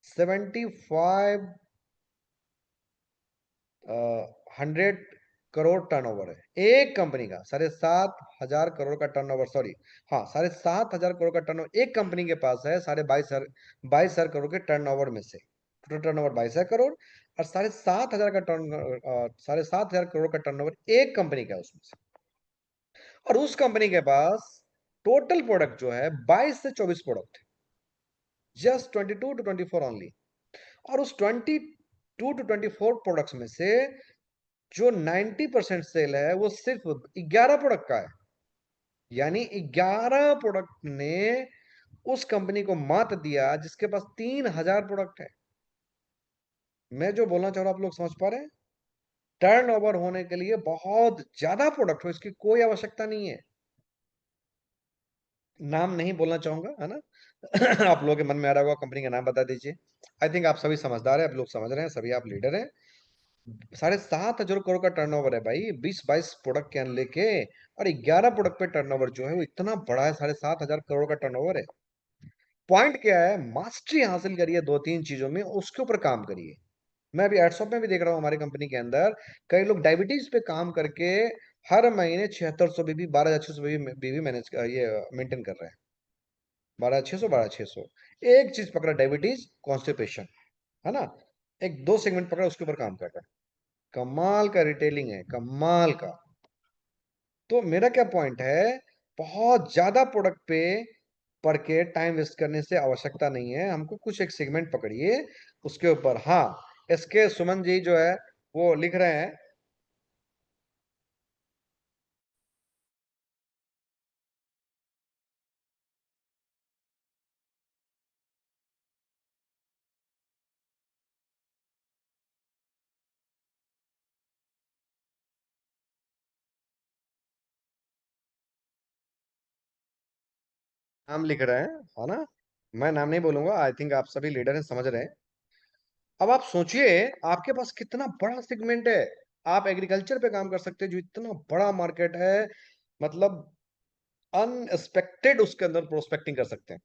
75 100 करोड़ टर्नओवर है एक कंपनी का, 7,500 करोड़ का टर्नओवर, सॉरी, हाँ, 7,500 करोड़ का टर्नओवर एक कंपनी के पास है। 22,500 करोड़ के टर्नओवर में से टोटल टर्नओवर 22,000 करोड़, और 7,500 का टर्न 7,500 करोड़ का टर्नओवर एक कंपनी का है उसमें से। और उस कंपनी के पास टोटल प्रोडक्ट जो है 22 से 24 प्रोडक्ट है, जस्ट 22 to 24 ओनली। और उस 22 to 24 प्रोडक्ट्स में से जो 90% सेल है वो सिर्फ 11 प्रोडक्ट का है। यानी 11 प्रोडक्ट ने उस कंपनी को मात दिया जिसके पास 3,000 प्रोडक्ट है। मैं जो बोलना चाह रहा हूं आप लोग समझ पा रहे हैं? टर्न ओवर होने के लिए बहुत ज्यादा प्रोडक्ट हो, इसकी कोई आवश्यकता नहीं है। नाम नहीं बोलना चाहूंगा, है ना। आप लोगों के मन में आ रहा होगा कंपनी का नाम बता दीजिए। आई थिंक आप सभी समझदार हैं, आप लोग समझ रहे हैं, सभी आप लीडर हैं। 7,500 करोड़ का टर्नओवर है भाई, 20-22 प्रोडक्ट के लेके, और 11 प्रोडक्ट पे टर्नओवर जो है वो इतना बड़ा है, 7,500 करोड़ का टर्नओवर है। पॉइंट क्या है? मास्टरी हासिल करिए दो तीन चीजों में, उसके ऊपर काम करिए। मैं अभी एडसॉप में भी देख रहा हूँ हमारी कंपनी के अंदर कई लोग डायबिटीज पे काम करके हर महीने 7,600 बीबी, 12,600 बीबी मैनेज ये मेंटेन कर रहे हैं। 12,600, 12,600। एक चीज पकड़ा, डायबिटीज, कॉन्स्टिपेशन, है ना। एक दो सेगमेंट पकड़ा, उसके ऊपर काम कर रहा है। कमाल का रिटेलिंग है, कमाल का। तो मेरा क्या पॉइंट है, बहुत ज्यादा प्रोडक्ट पे पढ़ के टाइम वेस्ट करने से आवश्यकता नहीं है। हमको कुछ एक सेगमेंट पकड़िए, उसके ऊपर। हाँ, एसके सुमन जी जो है वो लिख रहे हैं। नाम लिख रहे हैं, है ना। मैं नाम नहीं बोलूंगा, आई थिंक आप सभी लीडर हैं, समझ रहे हैं। अब आप सोचिए, आपके पास कितना बड़ा सेगमेंट है। आप एग्रीकल्चर पे काम कर सकते हैं जो इतना बड़ा मार्केट है, मतलब अनएक्सपेक्टेड उसके अंदर प्रोस्पेक्टिंग कर सकते हैं।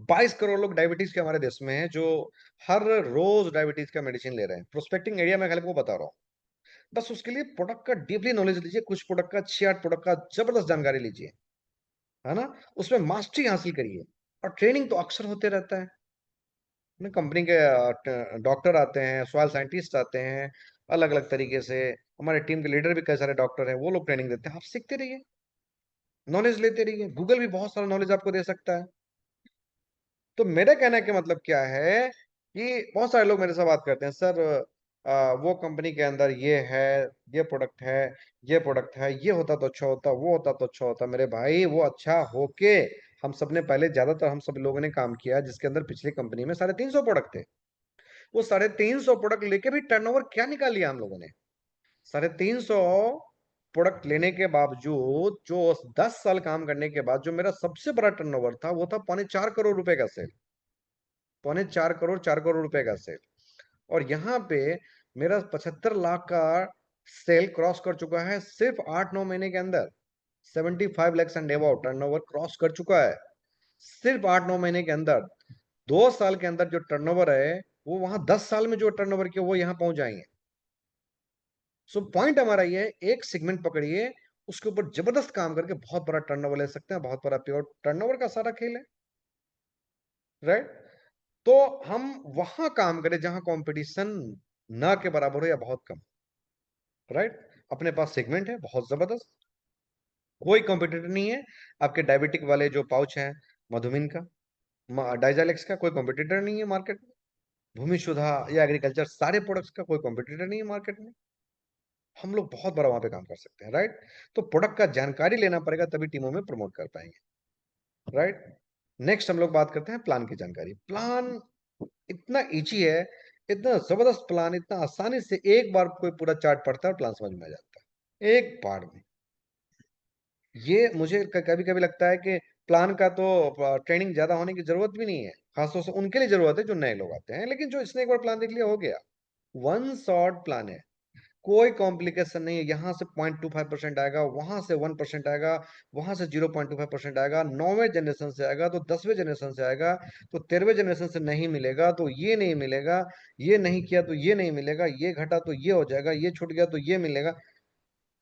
22 करोड़ लोग डायबिटीज के हमारे देश में हैं जो हर रोज डायबिटीज का मेडिसिन ले रहे हैं। प्रोस्पेक्टिंग एरिया में खाली आपको बता रहा हूँ। बस उसके लिए प्रोडक्ट का डीपली नॉलेज लीजिए, कुछ प्रोडक्ट का 6-8 प्रोडक्ट का जबरदस्त जानकारी लीजिए, है ना। उसमें मास्टरी हासिल करिए। और ट्रेनिंग तो अक्सर होते रहता है ना, कंपनी के डॉक्टर आते हैं, सॉइल साइंटिस्ट आते हैं, अलग अलग तरीके से। हमारे टीम के लीडर भी कई सारे डॉक्टर हैं, वो लोग ट्रेनिंग देते हैं। आप सीखते रहिए, नॉलेज लेते रहिए। गूगल भी बहुत सारा नॉलेज आपको दे सकता है। तो मेरे कहने का मतलब क्या है कि बहुत सारे लोग मेरे से बात करते हैं, सर वो कंपनी के अंदर ये है, ये प्रोडक्ट है, ये प्रोडक्ट है, ये होता तो अच्छा होता, वो होता तो अच्छा होता। मेरे भाई वो अच्छा होके, हम सब ने पहले, ज्यादातर हम सब लोगों ने काम किया जिसके अंदर पिछली कंपनी में 350 प्रोडक्ट थे। वो 350 प्रोडक्ट लेके भी टर्नओवर क्या निकाल लिया हम लोगों ने? 350 प्रोडक्ट लेने के बावजूद, जो 10 साल काम करने के बाद जो मेरा सबसे बड़ा टर्नओवर था, वो था 4.25 करोड़ रुपए का सेल। 4.25 करोड़, 4 करोड़ रुपए का सेल। और यहाँ पे मेरा 75 लाख का सेल क्रॉस कर चुका है सिर्फ 8-9 महीने के अंदर। 75 lakhs and above turnover cross कर चुका है सिर्फ 8-9 महीने के अंदर। 2 साल के अंदर जो टर्नओवर है, वो वहां 10 साल में जो टर्नओवर किया वो यहाँ पहुंच जाएंगे। सो पॉइंट हमारा ये है, एक सेगमेंट पकड़िए, उसके ऊपर जबरदस्त काम करके बहुत बड़ा टर्नओवर ले सकते हैं। बहुत बड़ा प्योर टर्नओवर का सारा खेल है, राइट। तो हम वहां काम करें जहां कंपटीशन ना के बराबर हो या बहुत कम, राइट। अपने पास सेगमेंट है बहुत जबरदस्त, कोई कंपटीटर नहीं है। आपके डायबिटिक वाले जो पाउच हैं, मधुमिन का, डाइजालेक्स का, कोई कंपटीटर नहीं है मार्केट में। भूमि सुधा या एग्रीकल्चर सारे प्रोडक्ट्स का कोई कंपटीटर नहीं है मार्केट में। हम लोग बहुत बड़ा वहां पे काम कर सकते हैं, राइट। तो प्रोडक्ट का जानकारी लेना पड़ेगा, तभी टीमों में प्रमोट कर पाएंगे, राइट। नेक्स्ट हम लोग बात करते हैं प्लान की जानकारी। प्लान इतना इजी है, इतना जबरदस्त प्लान, इतना आसानी से एक बार कोई पूरा चार्ट पढ़ता है और प्लान समझ में आ जाता है एक बार में। ये मुझे कभी कभी लगता है कि प्लान का तो ट्रेनिंग ज्यादा होने की जरूरत भी नहीं है, खासतौर से उनके लिए जरूरत है जो नए लोग आते हैं, लेकिन जो इसने एक बार प्लान देख लिया हो गया। वन शॉट प्लान है, कोई कॉम्प्लिकेशन नहीं है। यहाँ से 0.25% आएगा, वहां से 1% आएगा, वहां से 0.25% आएगा, 9वें जनरेशन से आएगा तो 10वें जनरेशन से आएगा, तो 13वें जनरेशन से नहीं मिलेगा तो ये नहीं मिलेगा, ये नहीं किया तो ये नहीं मिलेगा, ये घटा तो ये हो जाएगा, ये छूट गया तो ये मिलेगा।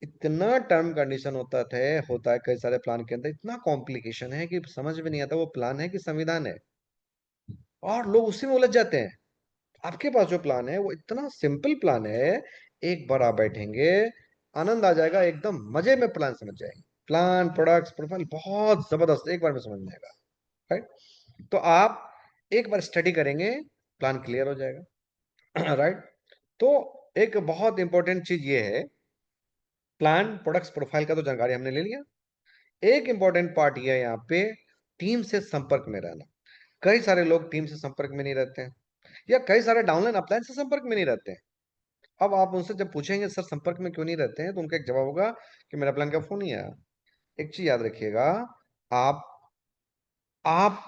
इतना टर्म कंडीशन होता है कई सारे प्लान के अंदर, इतना कॉम्प्लिकेशन है कि समझ में नहीं आता वो प्लान है कि संविधान है, और लोग उसी में उलझ जाते हैं। आपके पास जो प्लान है वो इतना सिंपल प्लान है, एक बार आप बैठेंगे, आनंद आ जाएगा, एकदम मजे में प्लान समझ जाएंगे। प्लान, प्रोडक्ट्स, प्रोफाइल बहुत जबरदस्त, एक बार में समझ में आएगा। राइट, तो आप एक बार स्टडी करेंगे, प्लान क्लियर हो जाएगा। राइट, तो एक बहुत इंपॉर्टेंट चीज ये है, प्लान, प्रोडक्ट्स, प्रोफाइल का तो जानकारी हमने ले लिया। एक इंपॉर्टेंट पार्ट ये है यहाँ पे, टीम से संपर्क में रहना। कई सारे लोग टीम से संपर्क में नहीं रहते हैं, या कई सारे डाउनलाइन अपलाइन से संपर्क में नहीं रहते हैं। अब आप उनसे जब पूछेंगे सर संपर्क में क्यों नहीं रहते हैं, तो उनका एक जवाब होगा कि मेरा प्लान का फोन नहीं आया। एक चीज याद रखिएगा, आप आप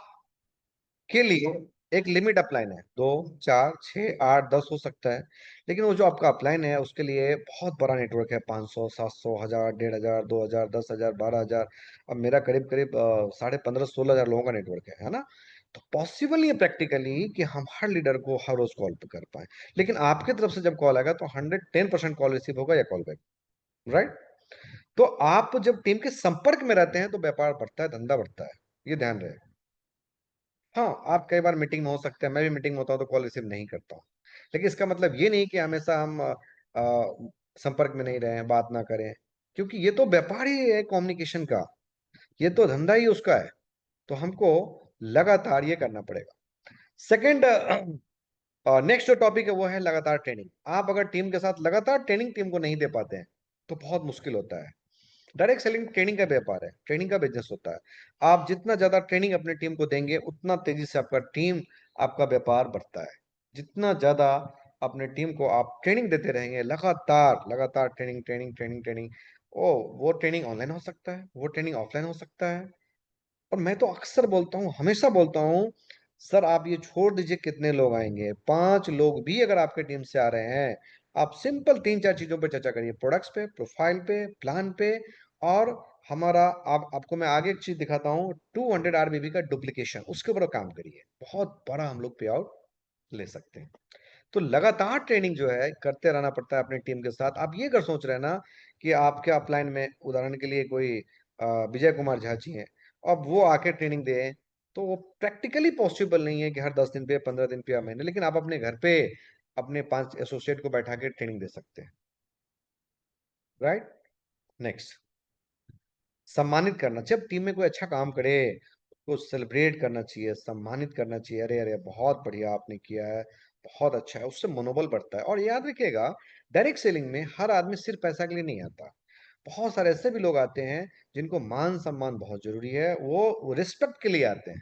के लिए एक लिमिट अपलाइन है, 2, 4, 6, 8, 10 हो सकता है, लेकिन वो जो आपका अपलाइन है उसके लिए बहुत बड़ा नेटवर्क है, 500, 700, 1000, 1500, 2000, 10,000, 12,000। अब मेरा करीब करीब 15,500, 16,000 लोगों का नेटवर्क है ना। तो पॉसिबल नहीं है प्रैक्टिकली कि हम हर लीडर को हर रोज कॉल पे कर पाए, लेकिन आपकी तरफ से जब कॉल आएगा तो 110% कॉल रिसीव होगा या कॉल बैक। राइट, तो आप जब टीम के संपर्क में रहते हैं तो व्यापार बढ़ता है, धंधा बढ़ता है, ये ध्यान रहे। हाँ, आप कई बार मीटिंग में हो सकते हैं, मैं भी मीटिंग में होता हूँ तो कॉल रिसीव नहीं करता हूँ, लेकिन इसका मतलब ये नहीं कि हमेशा हम संपर्क में नहीं रहें, बात ना करें, क्योंकि ये तो व्यापार ही है कम्युनिकेशन का, ये तो धंधा ही उसका है। तो हमको लगातार ये करना पड़ेगा। सेकंड, नेक्स्ट जो टॉपिक है वो है लगातार ट्रेनिंग। आप अगर टीम के साथ लगातार ट्रेनिंग टीम को नहीं दे पाते हैं तो बहुत मुश्किल होता है। डायरेक्ट सेलिंग ट्रेनिंग का व्यापार है, ट्रेनिंग का बिजनेस होता है। आप जितना ज्यादा ट्रेनिंग अपने टीम को देंगे उतना तेजी से आपका व्यापार बढ़ता है। जितना ज्यादा अपने टीम को आप ट्रेनिंग देते रहेंगे, लगातार लगातार ट्रेनिंग ट्रेनिंग ट्रेनिंग ट्रेनिंग, ओ, वो ट्रेनिंग ऑनलाइन हो सकता है, वो ट्रेनिंग ऑफलाइन हो सकता है। और मैं तो अक्सर बोलता हूँ, हमेशा बोलता हूँ, सर आप ये छोड़ दीजिए कितने लोग आएंगे, 5 लोग भी अगर आपके टीम से आ रहे हैं, आप सिंपल 3-4 चीजों पे चर्चा करिए, प्रोडक्ट्स पे, प्रोफाइल पे, प्लान पे, और हमारा आपको मैं आगे एक चीज दिखाता हूँ, 200 RBB का डुप्लीकेशन, उसके ऊपर काम करिए, बहुत बड़ा हम लोग पे आउट ले सकते हैं। तो लगातार ट्रेनिंग जो है करते रहना पड़ता है अपनी टीम के साथ। आप ये अगर सोच रहे हैं ना कि आपके अपलाइन में उदाहरण के लिए कोई विजय कुमार झा जी हैं, अब वो आके ट्रेनिंग दें, तो वो प्रैक्टिकली पॉसिबल नहीं है कि हर 10 दिन पे, 15 दिन पे या महीने, लेकिन आप अपने घर पे अपने 5 एसोसिएट को बैठा के ट्रेनिंग दे सकते हैं। राइट, नेक्स्ट, सम्मानित करना। जब टीम में कोई अच्छा काम करे उसको सेलिब्रेट करना चाहिए, सम्मानित करना चाहिए, अरे अरे बहुत बढ़िया आपने किया है, बहुत अच्छा है, उससे मनोबल बढ़ता है। और याद रखिएगा, डायरेक्ट सेलिंग में हर आदमी सिर्फ पैसा के लिए नहीं आता, बहुत सारे ऐसे भी लोग आते हैं जिनको मान सम्मान बहुत जरूरी है, वो रिस्पेक्ट के लिए आते हैं।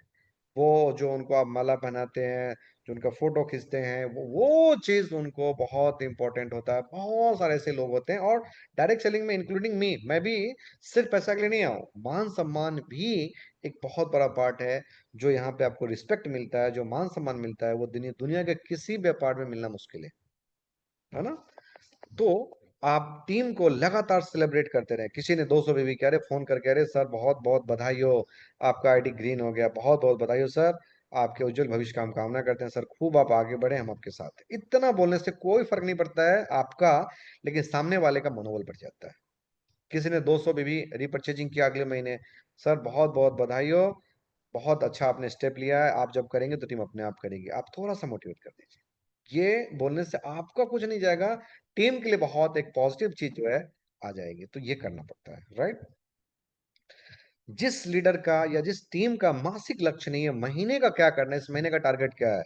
वो जो उनको आप माला पहनाते हैं, जो उनका फोटो खींचते हैं, वो चीज उनको बहुत इंपॉर्टेंट होता है। बहुत सारे ऐसे लोग होते हैं, और डायरेक्ट सेलिंग में इंक्लूडिंग मी, मैं भी सिर्फ पैसा के लिए नहीं आऊं, मान सम्मान भी एक बहुत बड़ा पार्ट है। जो यहाँ पे आपको रिस्पेक्ट मिलता है, जो मान सम्मान मिलता है, वो दुनिया दुनिया के किसी व्यापार में मिलना मुश्किल है ना। तो आप टीम को लगातार सेलिब्रेट करते रहे। किसी ने 200 बीबी कह रहे, फोन करके, अरे सर बहुत बहुत बधाई हो, आपका आईडी ग्रीन हो गया, बहुत बहुत बधाई हो सर, आपके उज्जवल भविष्य का हम कामना करते हैं सर, खूब आप आगे बढ़े, हम आपके साथ हैं। इतना बोलने से कोई फर्क नहीं पड़ता है आपका, लेकिन सामने वाले का मनोबल बढ़ जाता है। किसी ने 200 बीबी रीपर्चेजिंग किया अगले महीने, सर बहुत बहुत बधाई हो, बहुत अच्छा आपने स्टेप लिया है, आप जब करेंगे तो टीम अपने आप करेगी, आप थोड़ा सा मोटिवेट कर दीजिए। ये बोलने से आपका कुछ नहीं जाएगा, टीम के लिए बहुत एक पॉजिटिव चीज जो है आ जाएगी। तो ये करना पड़ता है। राइट, जिस लीडर का या जिस टीम का मासिक लक्ष्य नहीं है, महीने का क्या करना है, इस महीने का टारगेट क्या है,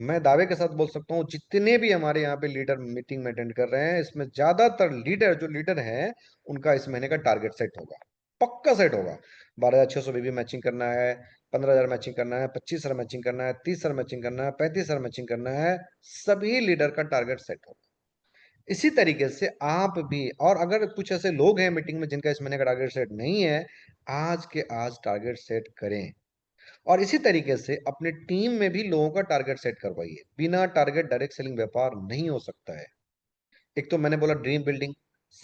मैं दावे के साथ बोल सकता हूँ जितने भी हमारे यहाँ पे लीडर मीटिंग में अटेंड कर रहे हैं, इसमें ज्यादातर लीडर हैं, उनका इस महीने का टारगेट सेट होगा, पक्का सेट होगा। 12,600 बीबी मैचिंग करना है, 15,000 मैचिंग करना है, 25,000 मैचिंग करना है, 30,000 मैचिंग करना है, 35,000 मैचिंग करना है, सभी लीडर का टारगेट सेट होगा। इसी तरीके से आप भी, और अगर कुछ ऐसे लोग हैं मीटिंग में जिनका इस महीने का टारगेट सेट नहीं है, आज के आज टारगेट सेट करें। और इसी तरीके से अपने टीम में भी लोगों का टारगेट सेट करवाइए। बिना टारगेट डायरेक्ट सेलिंग व्यापार नहीं हो सकता है। एक तो मैंने बोला ड्रीम बिल्डिंग,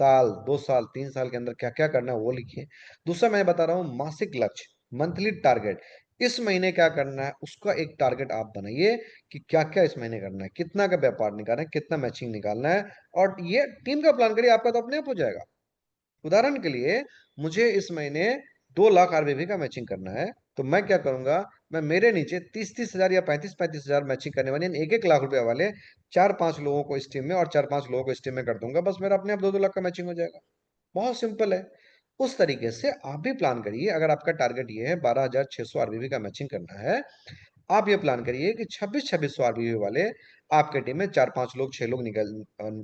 साल 2 साल 3 साल के अंदर क्या क्या करना है वो लिखिए। दूसरा मैं बता रहा हूँ मासिक लक्ष्य, मंथली टारगेट। इस महीने क्या करना है उसका एक टारगेट आप बनाइए कि क्या क्या इस महीने करना है, कितना का व्यापार निकालना है, कितना मैचिंग निकालना है। और ये टीम का प्लान करिए, आपका तो अपने आप हो जाएगा। उदाहरण के लिए, मुझे इस महीने 2 लाख आरबीवी का मैचिंग करना है, तो मैं क्या करूंगा, मैं मेरे नीचे 30-30 हजार या 35-35 हजार मैचिंग करने वाले, 1-1 लाख रुपए वाले 4-5 लोगों को इस टीम में और 4-5 लोगों को इस टीम में कर दूंगा। बस मेरा अपने आप 2-2 लाख का मैचिंग हो जाएगा। बहुत सिंपल है। उस तरीके से आप भी प्लान करिए। अगर आपका टारगेट ये है 12,600 आरबीवी का मैचिंग करना है, आप ये प्लान करिए कि 26-2600 आरबीवी वाले आपके टीम में 4-5 लोग 6 लोग निकल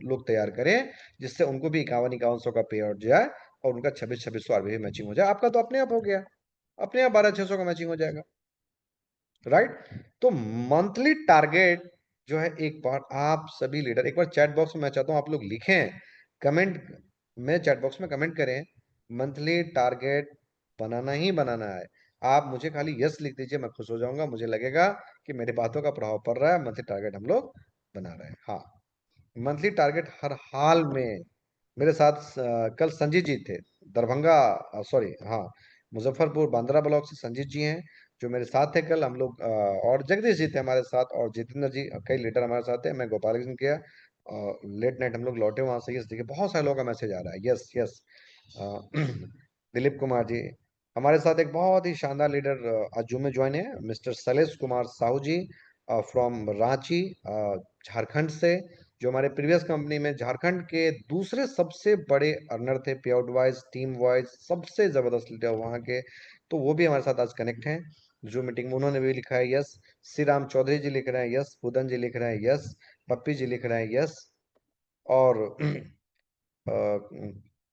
लोग तैयार करें, जिससे उनको भी 51-51 सौ का पे आउट जाए और उनका 26-2600 आरबीवी मैचिंग हो जाए। आपका तो अपने आप हो गया, अपने आप 12,600 का मैचिंग हो जाएगा। राइट। तो मंथली टारगेट जो है, एक बार आप सभी लीडर एक बार चैट बॉक्स में, मैं चाहता हूं आप लोग लिखें, कमेंट में, चैट बॉक्स में कमेंट करें, मंथली टारगेट बनाना ही बनाना है। आप मुझे खाली यस लिख दीजिए, मैं खुश हो जाऊंगा। मुझे लगेगा कि मेरी बातों का प्रभाव पड़ रहा है, मंथली टारगेट हम लोग बना रहे हैं। हाँ, मंथली टारगेट हर हाल में। मेरे साथ कल संजीत जी थे, दरभंगा, सॉरी, हाँ, मुजफ्फरपुर बांद्रा ब्लॉक से संजीत जी हैं जो मेरे साथ थे कल। हम लोग और जगदीश जी थे हमारे साथ, और जितेंद्र जी, कई लीडर हमारे साथ थे। मैं गोपालगंज किया, लेट नाइट हम लोग लौटे वहां से। यस, देखिए बहुत सारे लोगों का मैसेज आ रहा है। Yes yes. दिलीप कुमार जी हमारे साथ, एक बहुत ही शानदार लीडर आज जूम में ज्वाइन है, मिस्टर शैलेश कुमार साहू जी फ्रॉम रांची, झारखंड से, जो हमारे प्रीवियस कंपनी में झारखंड के दूसरे सबसे बड़े अर्नर थे, पे आउट वाइज, टीम वाइज सबसे जबरदस्त लीडर वहाँ के। तो वो भी हमारे साथ आज कनेक्ट हैं जो मीटिंग में। उन्होंने भी लिखा है यस। श्री राम चौधरी जी लिख रहे हैं यस। बुदन जी लिख रहे हैं यस। पप्पी जी लिख रहे हैं यस। और अ,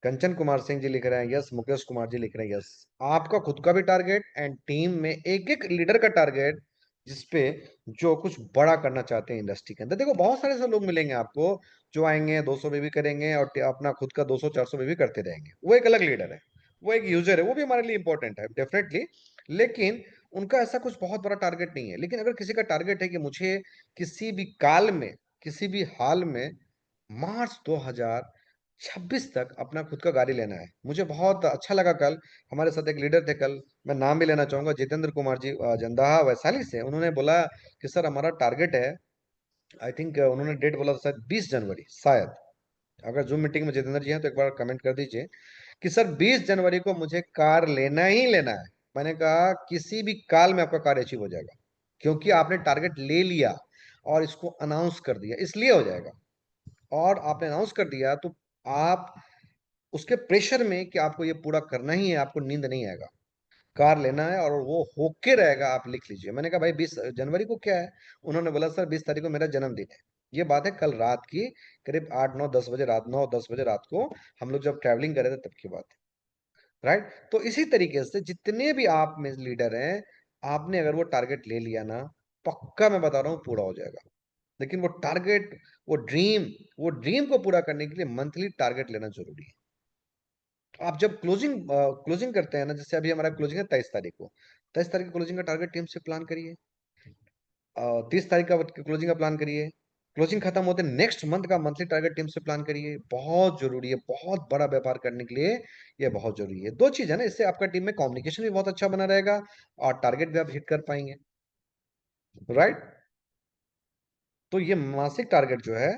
कंचन कुमार सिंह जी लिख रहे हैं यस। मुकेश कुमार जी लिख रहे हैं यस। आपका खुद का भी टारगेट एंड टीम में एक एक लीडर का टारगेट, जिसपे जो कुछ बड़ा करना चाहते हैं इंडस्ट्री के अंदर। देखो बहुत सारे ऐसे लोग मिलेंगे आपको जो आएंगे 200 में भी करेंगे और अपना खुद का 200-400 में भी करते रहेंगे। वो एक अलग लीडर है, वो एक यूजर है, वो भी हमारे लिए इंपॉर्टेंट है डेफिनेटली। लेकिन उनका ऐसा कुछ बहुत बड़ा टारगेट नहीं है। लेकिन अगर किसी का टारगेट है कि मुझे किसी भी काल में, किसी भी हाल में मार्च 2026 तक अपना खुद का गाड़ी लेना है। मुझे बहुत अच्छा लगा कल, हमारे साथ एक लीडर थे कल, मैं नाम भी लेना चाहूंगा, जितेंद्र कुमार जी, जंदाहा वैशाली से। उन्होंने बोला कि सर हमारा टारगेट है, आई थिंक उन्होंने डेट बोला था शायद 20 जनवरी, शायद। अगर जूम मीटिंग में जितेंद्र जी हैं तो एक बार कमेंट कर दीजिए कि सर 20 जनवरी को मुझे कार लेना ही लेना है। मैंने कहा किसी भी काल में आपका कार अचीव हो जाएगा, क्योंकि आपने टारगेट ले लिया और इसको अनाउंस कर दिया, इसलिए हो जाएगा। और आपने अनाउंस कर दिया तो आप उसके प्रेशर में कि आपको ये पूरा करना ही है, आपको नींद नहीं आएगा। कार लेना है और वो होके रहेगा, आप लिख लीजिए। मैंने कहा भाई 20 जनवरी को क्या है? उन्होंने बोला सर 20 तारीख को मेरा जन्मदिन है। ये बात है कल रात की, करीब 8-9-10 बजे रात, 9-10 बजे रात को हम लोग जब ट्रैवलिंग कर रहे थे तब की बात है। राइट। तो इसी तरीके से जितने भी आप में लीडर हैं, आपने अगर वो टारगेट ले लिया ना, पक्का मैं बता रहा हूँ पूरा हो जाएगा। लेकिन वो टारगेट, वो ड्रीम को पूरा करने के लिए मंथली टारगेट लेना जरूरी है। तो आप जब क्लोजिंग करते हैं ना, जैसे अभी हमारा क्लोजिंग है 23 तारीख को, 23 तारीख को क्लोजिंग का टारगेट टीम से प्लान करिए। 30 तारीख का क्लोजिंग का प्लान करिए। क्लोजिंग खत्म होते नेक्स्ट मंथ का मंथली टारगेट टीम से प्लान करिए। बहुत जरूरी है, बहुत बड़ा व्यापार करने के लिए ये बहुत जरूरी है। दो चीज है ना, इससे आपका टीम में कम्युनिकेशन भी बहुत अच्छा बना रहेगा और टारगेट भी आप हिट कर पाएंगे। राइट। तो ये मासिक टारगेट जो है,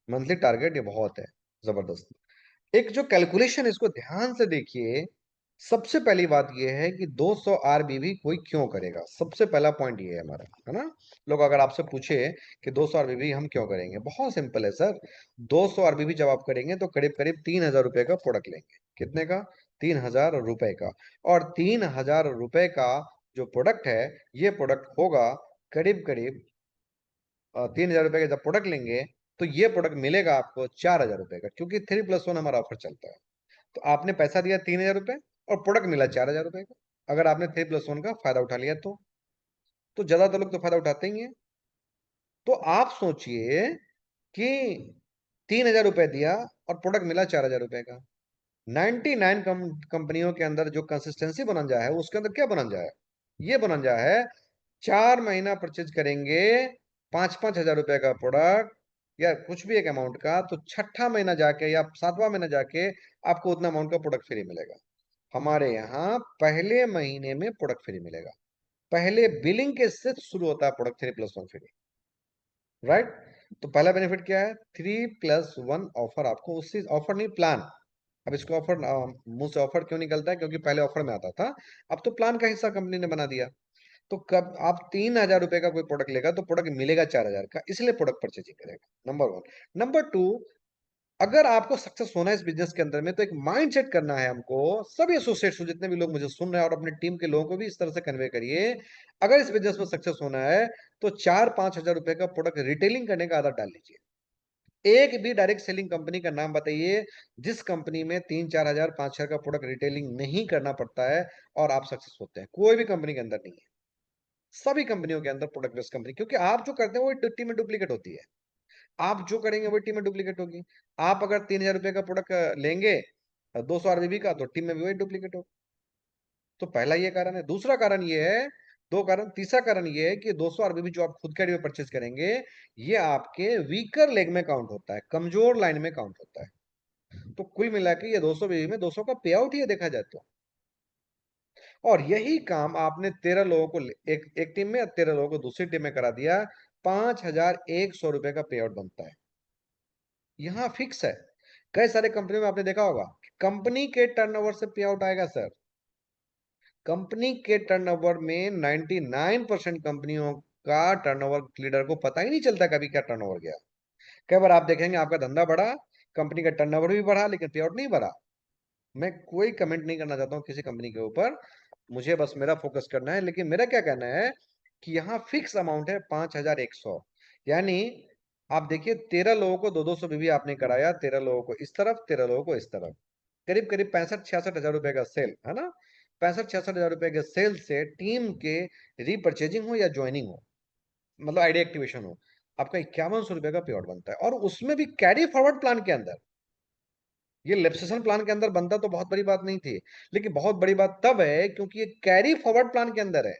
मंथली टारगेट, ये बहुत है जबरदस्त। एक जो कैलकुलेशन, इसको ध्यान से देखिए। सबसे पहली बात यह है कि 200 आरबीवी कोई क्यों करेगा। सबसे पहला पॉइंट ये है हमारा, है ना। लोग अगर आपसे पूछे कि 200 आरबीवी हम क्यों करेंगे, बहुत सिंपल है सर। 200 आरबीवी जब आप करेंगे तो करीब करीब 3,000 रुपए का प्रोडक्ट लेंगे। कितने का? 3,000 रुपए का। और 3,000 रुपए का जो प्रोडक्ट है, ये प्रोडक्ट होगा करीब करीब 3,000 रुपए का जब प्रोडक्ट लेंगे, तो ये प्रोडक्ट मिलेगा आपको 4,000 रुपए का, क्योंकि 3+1 हमारा ऑफर चलता है। तो आपने पैसा दिया 3,000 रुपए और प्रोडक्ट मिला 4,000 रुपए का। अगर आपने 3+1 का फायदा उठा लिया तो ज्यादातर लोग तो फायदा उठाते ही हैं। तो आप सोचिए कि 3,000 रुपए दिया और प्रोडक्ट मिला 4,000 रुपए का। 99 कंपनियों के अंदर जो कंसिस्टेंसी बनंजा है उसके अंदर क्या बनंजा है, ये बनंजा है 4 महीना परचेज करेंगे 5-5 हजार रुपए का प्रोडक्ट या कुछ भी एक अमाउंट का, तो छठा महीना जाके या सातवां महीना जाके आपको उतना अमाउंट का प्रोडक्ट फ्री मिलेगा। हमारे यहाँ पहले महीने में प्रोडक्ट फ्री मिलेगा, पहले बिलिंग के से शुरू होता है प्रोडक्ट 3+1 फ्री। राइट। तो पहला बेनिफिट क्या है, 3+1 ऑफर, आपको उससे ऑफर नहीं प्लान। अब इसको ऑफर मुंह से ऑफर क्यों निकलता है, क्योंकि पहले ऑफर में आता था, अब तो प्लान का हिस्सा कंपनी ने बना दिया। तो कब आप 3,000 रुपए का कोई प्रोडक्ट लेगा तो प्रोडक्ट मिलेगा 4,000 का, इसलिए प्रोडक्ट परचेजिंग करेगा, नंबर वन। नंबर टू, अगर आपको सक्सेस होना है इस बिजनेस के अंदर में, तो एक माइंड सेट करना है हमको। सभी एसोसिएट्स जितने भी लोग मुझे सुन रहे हैं और अपनी टीम के लोगों को भी इस तरह से कन्वे करिए, अगर इस बिजनेस में सक्सेस होना है तो 4-5 हजार रुपए का प्रोडक्ट रिटेलिंग करने का आदत डाल लीजिए। एक भी डायरेक्ट सेलिंग कंपनी का नाम बताइए जिस कंपनी में 3-4 हजार 5 हजार का प्रोडक्ट रिटेलिंग नहीं करना पड़ता है और आप सक्सेस होते हैं। कोई भी कंपनी के अंदर नहीं है, सभी कंपनियों के अंदर प्रोडक्ट बेस्ड कंपनी, क्योंकि आप जो करते हैं वो टीम में डुप्लीकेट होती है। आप जो करेंगे वो टीम में डुप्लीकेट होगी। आप अगर 3,000 रुपए का प्रोडक्ट लेंगे 200 आरबीबी का, तो टीम में भी वही डुप्लीकेट होगा। तो पहला ये कारण है। दूसरा कारण ये है, दो कारण, तीसरा कारण ये है कि 200 आरबीबी जो आप खुद के में परचेज करेंगे, ये आपके वीकर लेग में काउंट होता है, कमजोर लाइन में काउंट होता है। तो कुल मिला के ये 200 बीबी में 200 का पे आउट ही है देखा जाए तो। और यही काम आपने 13 लोगों को एक टीम में, 13 लोगों को दूसरी टीम में करा दिया, 5,100 रुपए का पे आउट बनता है। यहाँ फिक्स है। कई सारे कंपनियों में आपने देखा होगा कंपनी के टर्नओवर से पे आउट आएगा सर। कंपनी के टर्नओवर में 99% कंपनियों का टर्नओवर लीडर को पता ही नहीं चलता कभी क्या टर्नओवर गया। कई बार आप देखेंगे आपका धंधा बढ़ा, कंपनी का टर्नओवर भी बढ़ा, लेकिन पे आउट नहीं बढ़ा। मैं कोई कमेंट नहीं करना चाहता हूँ किसी कंपनी के ऊपर, मुझे बस मेरा फोकस करना है। लेकिन मेरा क्या कहना है कि यहाँ फिक्स अमाउंट है 5,100। यानी आप देखिए 13 लोगों को 200-200 बीबी आपने कराया, 13 लोगों को इस तरफ, 13 लोगों को इस तरफ, करीब करीब 65-66 हजार रुपए का सेल है ना। 65-66 हजार रुपए के सेल से टीम के रीपरचेजिंग हो या ज्वाइनिंग हो, मतलब आइडिया एक्टिवेशन हो, आपका 5100 रुपए का पे आउट बनता है। और उसमें भी कैरी फॉरवर्ड प्लान के अंदर। ये लिप्सेशन प्लान के अंदर बनता तो बहुत बड़ी बात नहीं थी, लेकिन बहुत बड़ी बात तब है क्योंकि ये कैरी फॉरवर्ड प्लान के अंदर है।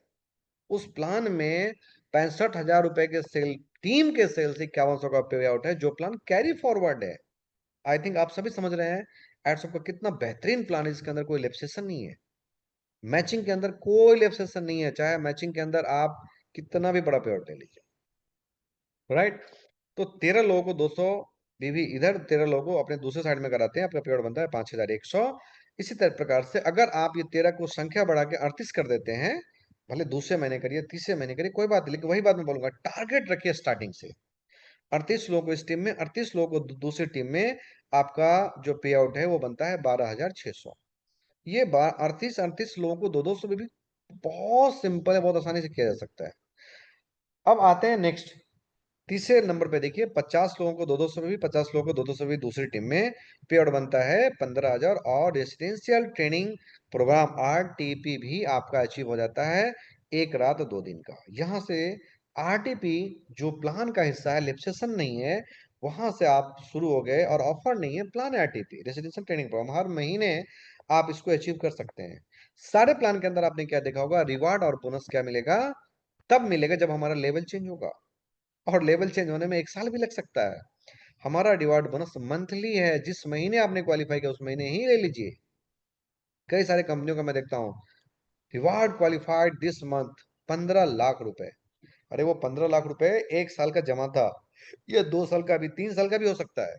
उस प्लान में 65,000 रुपए के सेल, टीम के सेल से 5100 का पे आउट है, जो प्लान कैरी फॉरवर्ड है। आई थिंक आप सभी समझ रहे हैं एडसॉप का कितना बेहतरीन प्लान है, इसके अंदर कोई लिप्सेशन नहीं है। मैचिंग के अंदर कोई लिप्सेशन नहीं है, चाहे मैचिंग के अंदर आप कितना भी बड़ा पे आउट ले लीजिए। राइट। तो 13 लोगों को 200 बीवी इधर, 13 लोगों को अपने दूसरे साइड में कराते हैं, आपका पेड़ बनता है 5,100। इसी तरह प्रकार से अगर आप ये 13 को संख्या बढ़ा के 38 कर देते हैं, भले दूसरे महीने करिए तीसरे महीने करिए कोई बात नहीं, लेकिन वही बात मैं बोलूंगा, टारगेट रखिए स्टार्टिंग से। 38 लोगों को इस टीम में, 38 लोगों को दूसरी टीम में, आपका जो पे आउट है वो बनता है 12,600। ये 38 38 लोगों को 200 भी बहुत सिंपल है, बहुत आसानी से किया जा सकता है। अब आते हैं नेक्स्ट, तीसरे नंबर पे देखिए, 50 लोगों को 200 में भी, 50 लोगों को 200 भी दूसरी टीम में, पे आउट बनता है 15,000। और रेसिडेंशियल ट्रेनिंग प्रोग्राम आरटीपी भी आपका अचीव हो जाता है 1 रात 2 दिन का। यहाँ से आरटीपी जो प्लान का हिस्सा है, लिप्सेशन नहीं है, वहां से आप शुरू हो गए और ऑफर नहीं है, प्लान है आरटीपी रेसिडेंशियल ट्रेनिंग प्रोग्राम, हर महीने आप इसको अचीव कर सकते हैं। सारे प्लान के अंदर आपने क्या देखा होगा, रिवार्ड और बोनस क्या मिलेगा, तब मिलेगा जब हमारा लेवल चेंज होगा। और लेवल चेंज होने में 1 साल भी लग सकता है। हमारा रिवार्ड बोनस मंथली है, जिस महीने आपने क्वालिफाई किया उस महीने ही ले लीजिए। कई सारे कंपनियों का मैं देखता हूँ, reward qualified this month 15 lakh रुपए। अरे वो 15 लाख रुपए 1 साल का जमा था, ये 2 साल का भी, 3 साल का भी हो सकता है।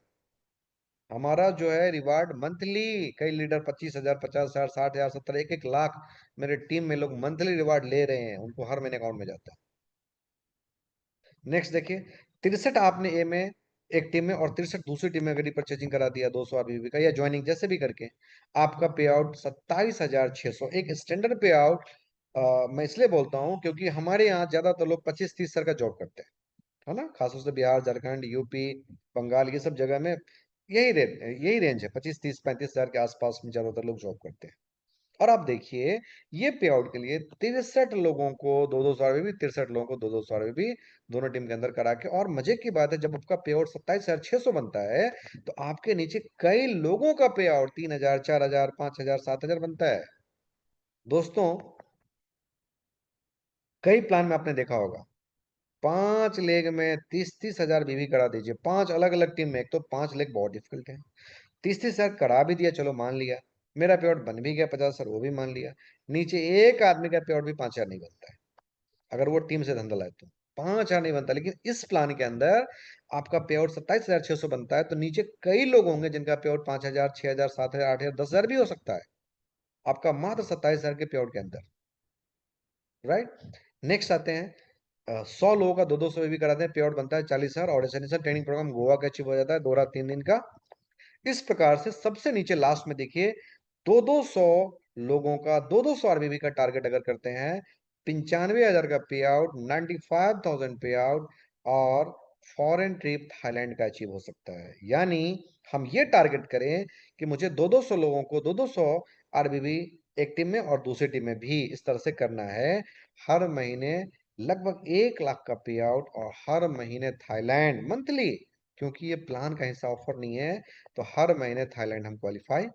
हमारा जो है रिवार्ड मंथली, कई लीडर 25,000 50,000 60,000 70 1 1 लाख, मेरे टीम में लोग मंथली रिवार्ड ले रहे हैं, उनको हर महीने अकाउंट में जाता है। नेक्स्ट देखिए, 63 आपने ए में एक टीम में और 63 दूसरी टीम में अगर परचेजिंग करा दिया 200 आरबीबी का या ज्वाइनिंग जैसे भी करके, आपका पे आउट 27,600, एक स्टैंडर्ड पे आउट। मैं इसलिए बोलता हूँ क्योंकि हमारे यहाँ ज्यादातर लोग 25-30 सर का जॉब करते हैं, है ना, खासतौर से बिहार झारखंड यूपी बंगाल ये सब जगह में यही रेंज है, 25 30 35 हजार के आसपास में ज्यादातर लोग जॉब करते हैं। और आप देखिए, ये पे आउट के लिए 63 लोगों को 2-2 भी 63 लोगों को 2-2 भी दोनों टीम के अंदर करा के, और मजे की बात है जब आपका पे आउट 27,600 बनता है तो आपके नीचे कई लोगों का पे आउट 3,000, 4,000, 5,000, 7,000 बनता है। दोस्तों, कई प्लान में आपने देखा होगा 5 लेग में 30-30 हजार बीवी करा दीजिए, 5 अलग अलग टीम में। एक तो 5 लेग बहुत डिफिकल्ट है, 30-30 हजार करा भी दिया, चलो मान लिया, मेरा पे आउट बन भी गया 50 हजार, वो भी मान लिया। नीचे एक आदमी का पे आउट भी 5,000 नहीं बनता है, अगर वो टीम से धंधा लाए तो 5,000 नहीं बनता। लेकिन इस प्लान के अंदर आपका पे आउट 27,600 बनता है, तो नीचे कई लोग होंगे जिनका पे आउट 5,000, 6,000, 7,000, 8,000, 10,000 भी हो सकता है, आपका मात्र 27,000 के पे आउट के अंदर। राइट, नेक्स्ट आते हैं 100 लोगों का 2-2 भी कराते हैं, पे आउट बनता है 40,000, और एसेंशियल ट्रेनिंग प्रोग्राम गोवा का अचीव हो जाता है 2 रात 3 दिन का। इस प्रकार से सबसे नीचे लास्ट में देखिए, 2-2 लोगों का 2-2 आरबीबी का टारगेट अगर करते हैं, 95,000 का पे आउट, 95,000 पे आउट, और फॉरेन ट्रिप थाईलैंड का अचीव हो सकता है। यानी हम ये टारगेट करें कि मुझे 2-2 लोगों को 2-2 आरबीबी एक टीम में और दूसरी टीम में भी इस तरह से करना है, हर महीने लगभग 1 लाख का पे आउट, और हर महीने थाईलैंड मंथली, क्योंकि ये प्लान का हिस्सा ऑफर नहीं है, तो हर महीने थाईलैंड हम क्वालिफाई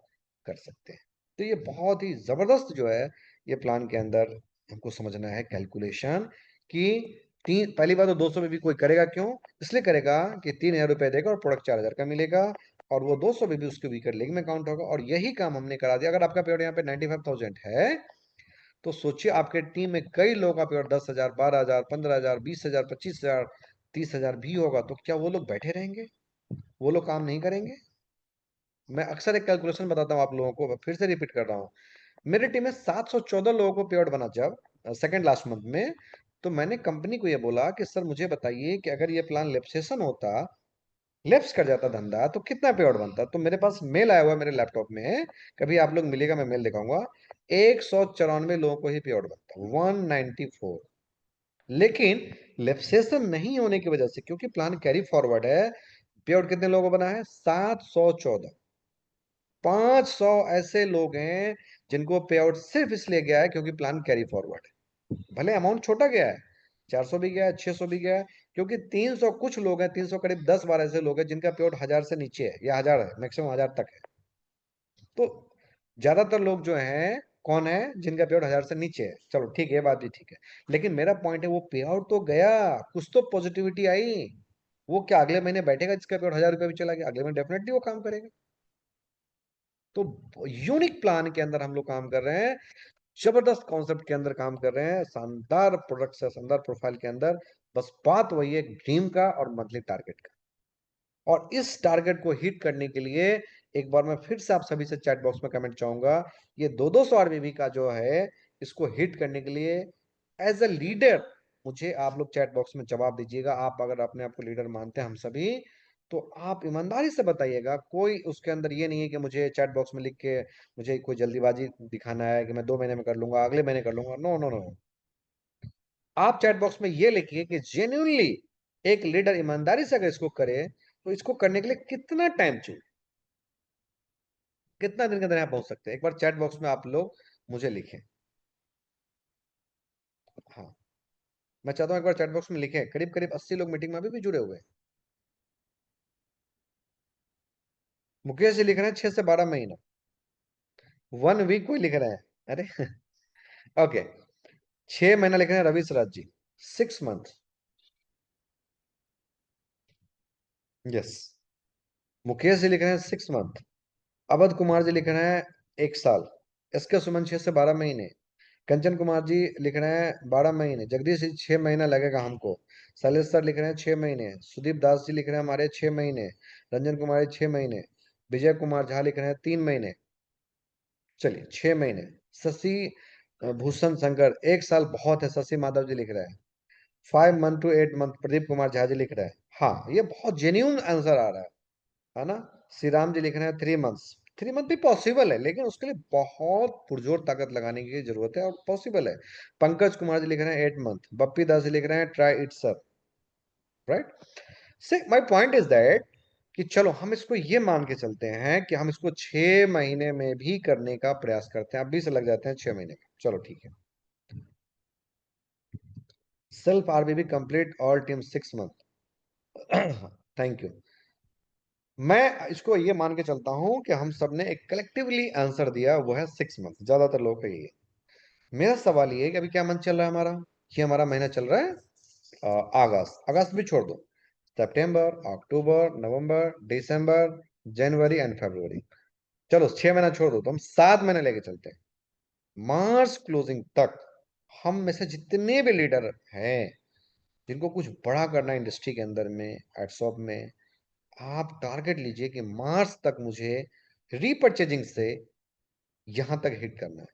कर सकते हैं। तो ये बहुत ही जबरदस्त जो है, ये प्लान के अंदर हमको समझना है कैलकुलेशन, कि तीन, पहली बात तो 200 में भी कोई करेगा क्यों? इसलिए करेगा कि 3,000 रुपए देगा और प्रोडक्ट 4,000 का मिलेगा, और वो 200 में भी उसके वीकर लेग में काउंट होगा, और यही काम हमने करा दिया। अगर आपका पेड़ यहाँ पे 95,000 है, तो सोचिए आपके टीम में कई लोगों का पेड़ 10,000, 12,000, 15,000, 20,000, 25,000, 30,000 भी होगा, तो क्या वो लोग बैठे रहेंगे? वो लोग काम नहीं करेंगे? मैं अक्सर एक कैलकुलेशन बताता हूँ आप लोगों को, फिर से रिपीट कर रहा हूँ। मेरी टीम में 714 लोगों को पे आउट बना जब सेकंड लास्ट मंथ में, तो मैंने कंपनी को ये बोला कि सर मुझे बताइए कि अगर ये प्लान लेप्सेशन होता, लेप्स कर जाता धंधा, तो कितना पे आउट बनता। तो मेरे पास मेल आया हुआ है मेरे लैपटॉप में, कभी आप लोग मिलेगा मैं मेल दिखाऊंगा, 194 लोगों को ही पे आउट बनता, 194। लेकिन लेप्सेशन नहीं होने की वजह से, क्योंकि प्लान कैरी फॉरवर्ड है, पे आउट कितने लोगों को बना है? 714। 500 ऐसे लोग हैं जिनको पे आउट सिर्फ इसलिए गया है क्योंकि प्लान कैरी फॉरवर्ड है। भले अमाउंट छोटा गया है, 400 भी गया है, 600 भी गया है, क्योंकि 300 कुछ लोग हैं, 300 करीब 10-12 ऐसे लोग हैं जिनका पे आउट 1,000 से नीचे है, या 1,000 है, मैक्सिमम 1,000 तक है। तो ज्यादातर लोग जो हैं, कौन है जिनका पे आउट 1,000 से नीचे है? चलो ठीक है, ये बात भी ठीक है। लेकिन मेरा पॉइंट है, वो पे आउट तो गया, कुछ तो पॉजिटिविटी आई। वो क्या अगले महीने बैठेगा जिसका पे आउट 1,000 रुपये भी चला गया? अगले महीने डेफिनेटली वो काम करेगा। तो यूनिक प्लान के अंदर हम लोग काम कर रहे हैं, जबरदस्त कॉन्सेप्ट के अंदर काम कर रहे हैं, शानदार प्रोडक्ट से शानदार प्रोफाइल के अंदर। बस बात वही है ड्रीम का और मंथली टारगेट का। और इस टारगेट को हिट करने के लिए एक बार मैं फिर से आप सभी से चैट बॉक्स में कमेंट चाहूंगा, ये 2-2 आरबीबी का जो है, इसको हिट करने के लिए एज अ लीडर मुझे आप लोग चैट बॉक्स में जवाब दीजिएगा। आप अगर अपने आप को लीडर मानते हैं, हम सभी, तो आप ईमानदारी से बताइएगा। कोई उसके अंदर ये नहीं है कि मुझे चैट बॉक्स में लिख के मुझे कोई जल्दीबाजी दिखाना है कि मैं 2 महीने में कर लूंगा, अगले महीने कर लूंगा। नो नो नो, आप चैट बॉक्स में ये लिखिए कि जेन्युइनली एक लीडर ईमानदारी से अगर इसको करे, तो इसको करने के लिए कितना टाइम चाहिए, कितना दिन के अंदर यहाँ पहुंच सकते हैं? एक बार चैट बॉक्स में आप लोग मुझे लिखें। हाँ, मैं चाहता हूँ एक बार चैट बॉक्स में लिखें। करीब करीब 80 लोग मीटिंग में अभी भी जुड़े हुए हैं। मुकेश जी लिख रहे हैं 6 से 12 महीना, 1 वीक कोई लिख रहे हैं। अरे ओके, 6 महीना लिख रहे हैं रवि सराज जी, 6 मंथ। यस, मुकेश जी लिख रहे हैं 6 मंथ। अवध कुमार जी लिख रहे हैं 1 साल। एस के सुमन 6 से 12 महीने। कंचन कुमार जी लिख रहे हैं 12 महीने। जगदीश जी 6 महीना लगेगा हमको। शैलेश सर लिख रहे हैं 6 महीने। सुदीप दास जी लिख रहे हैं हमारे 6 महीने। रंजन कुमार जी 6 महीने। विजय कुमार झा लिख रहे हैं 3 महीने। चलिए 6 महीने। शशि भूषण शंकर 1 साल बहुत है, शशि माधव जी लिख रहे हैं। 5 month to 8 month Pradeep Kumar Jha ji लिख रहे हैं। हाँ, ये बहुत जेन्यून आंसर आ रहा है ना? श्री राम जी लिख रहे हैं 3 मंथ्स। 3 मंथ भी पॉसिबल है, लेकिन उसके लिए बहुत पुरजोर ताकत लगाने की जरूरत है, और पॉसिबल है। पंकज कुमार जी लिख रहे हैं 8 मंथ। बप्पी दास जी लिख रहे हैं ट्राई इट सर। राइट, से माय पॉइंट इज दैट कि चलो हम इसको ये मान के चलते हैं कि हम इसको 6 महीने में भी करने का प्रयास करते हैं, अभी से लग जाते हैं 6 महीने में, चलो ठीक है। Self RBB complete all team 6 month. Thank you. मैं इसको ये मान के चलता हूं कि हम सब ने एक कलेक्टिवली आंसर दिया, वो है 6 मंथ, ज्यादातर लोगों का ये है। मेरा सवाल ये है कि अभी क्या मंथ चल रहा है हमारा, ये हमारा महीना चल रहा है अगस्त। अगस्त भी छोड़ दो, सितंबर, अक्टूबर, नवंबर, दिसंबर, जनवरी एंड फरवरी। चलो 6 महीना छोड़ दो, तो हम 7 महीने लेके चलते हैं। मार्च क्लोजिंग तक हम में से जितने भी लीडर हैं जिनको कुछ बड़ा करना है इंडस्ट्री के अंदर में, एडसॉप में, आप टारगेट लीजिए कि मार्च तक मुझे रीपर्चेजिंग से यहां तक हिट करना है।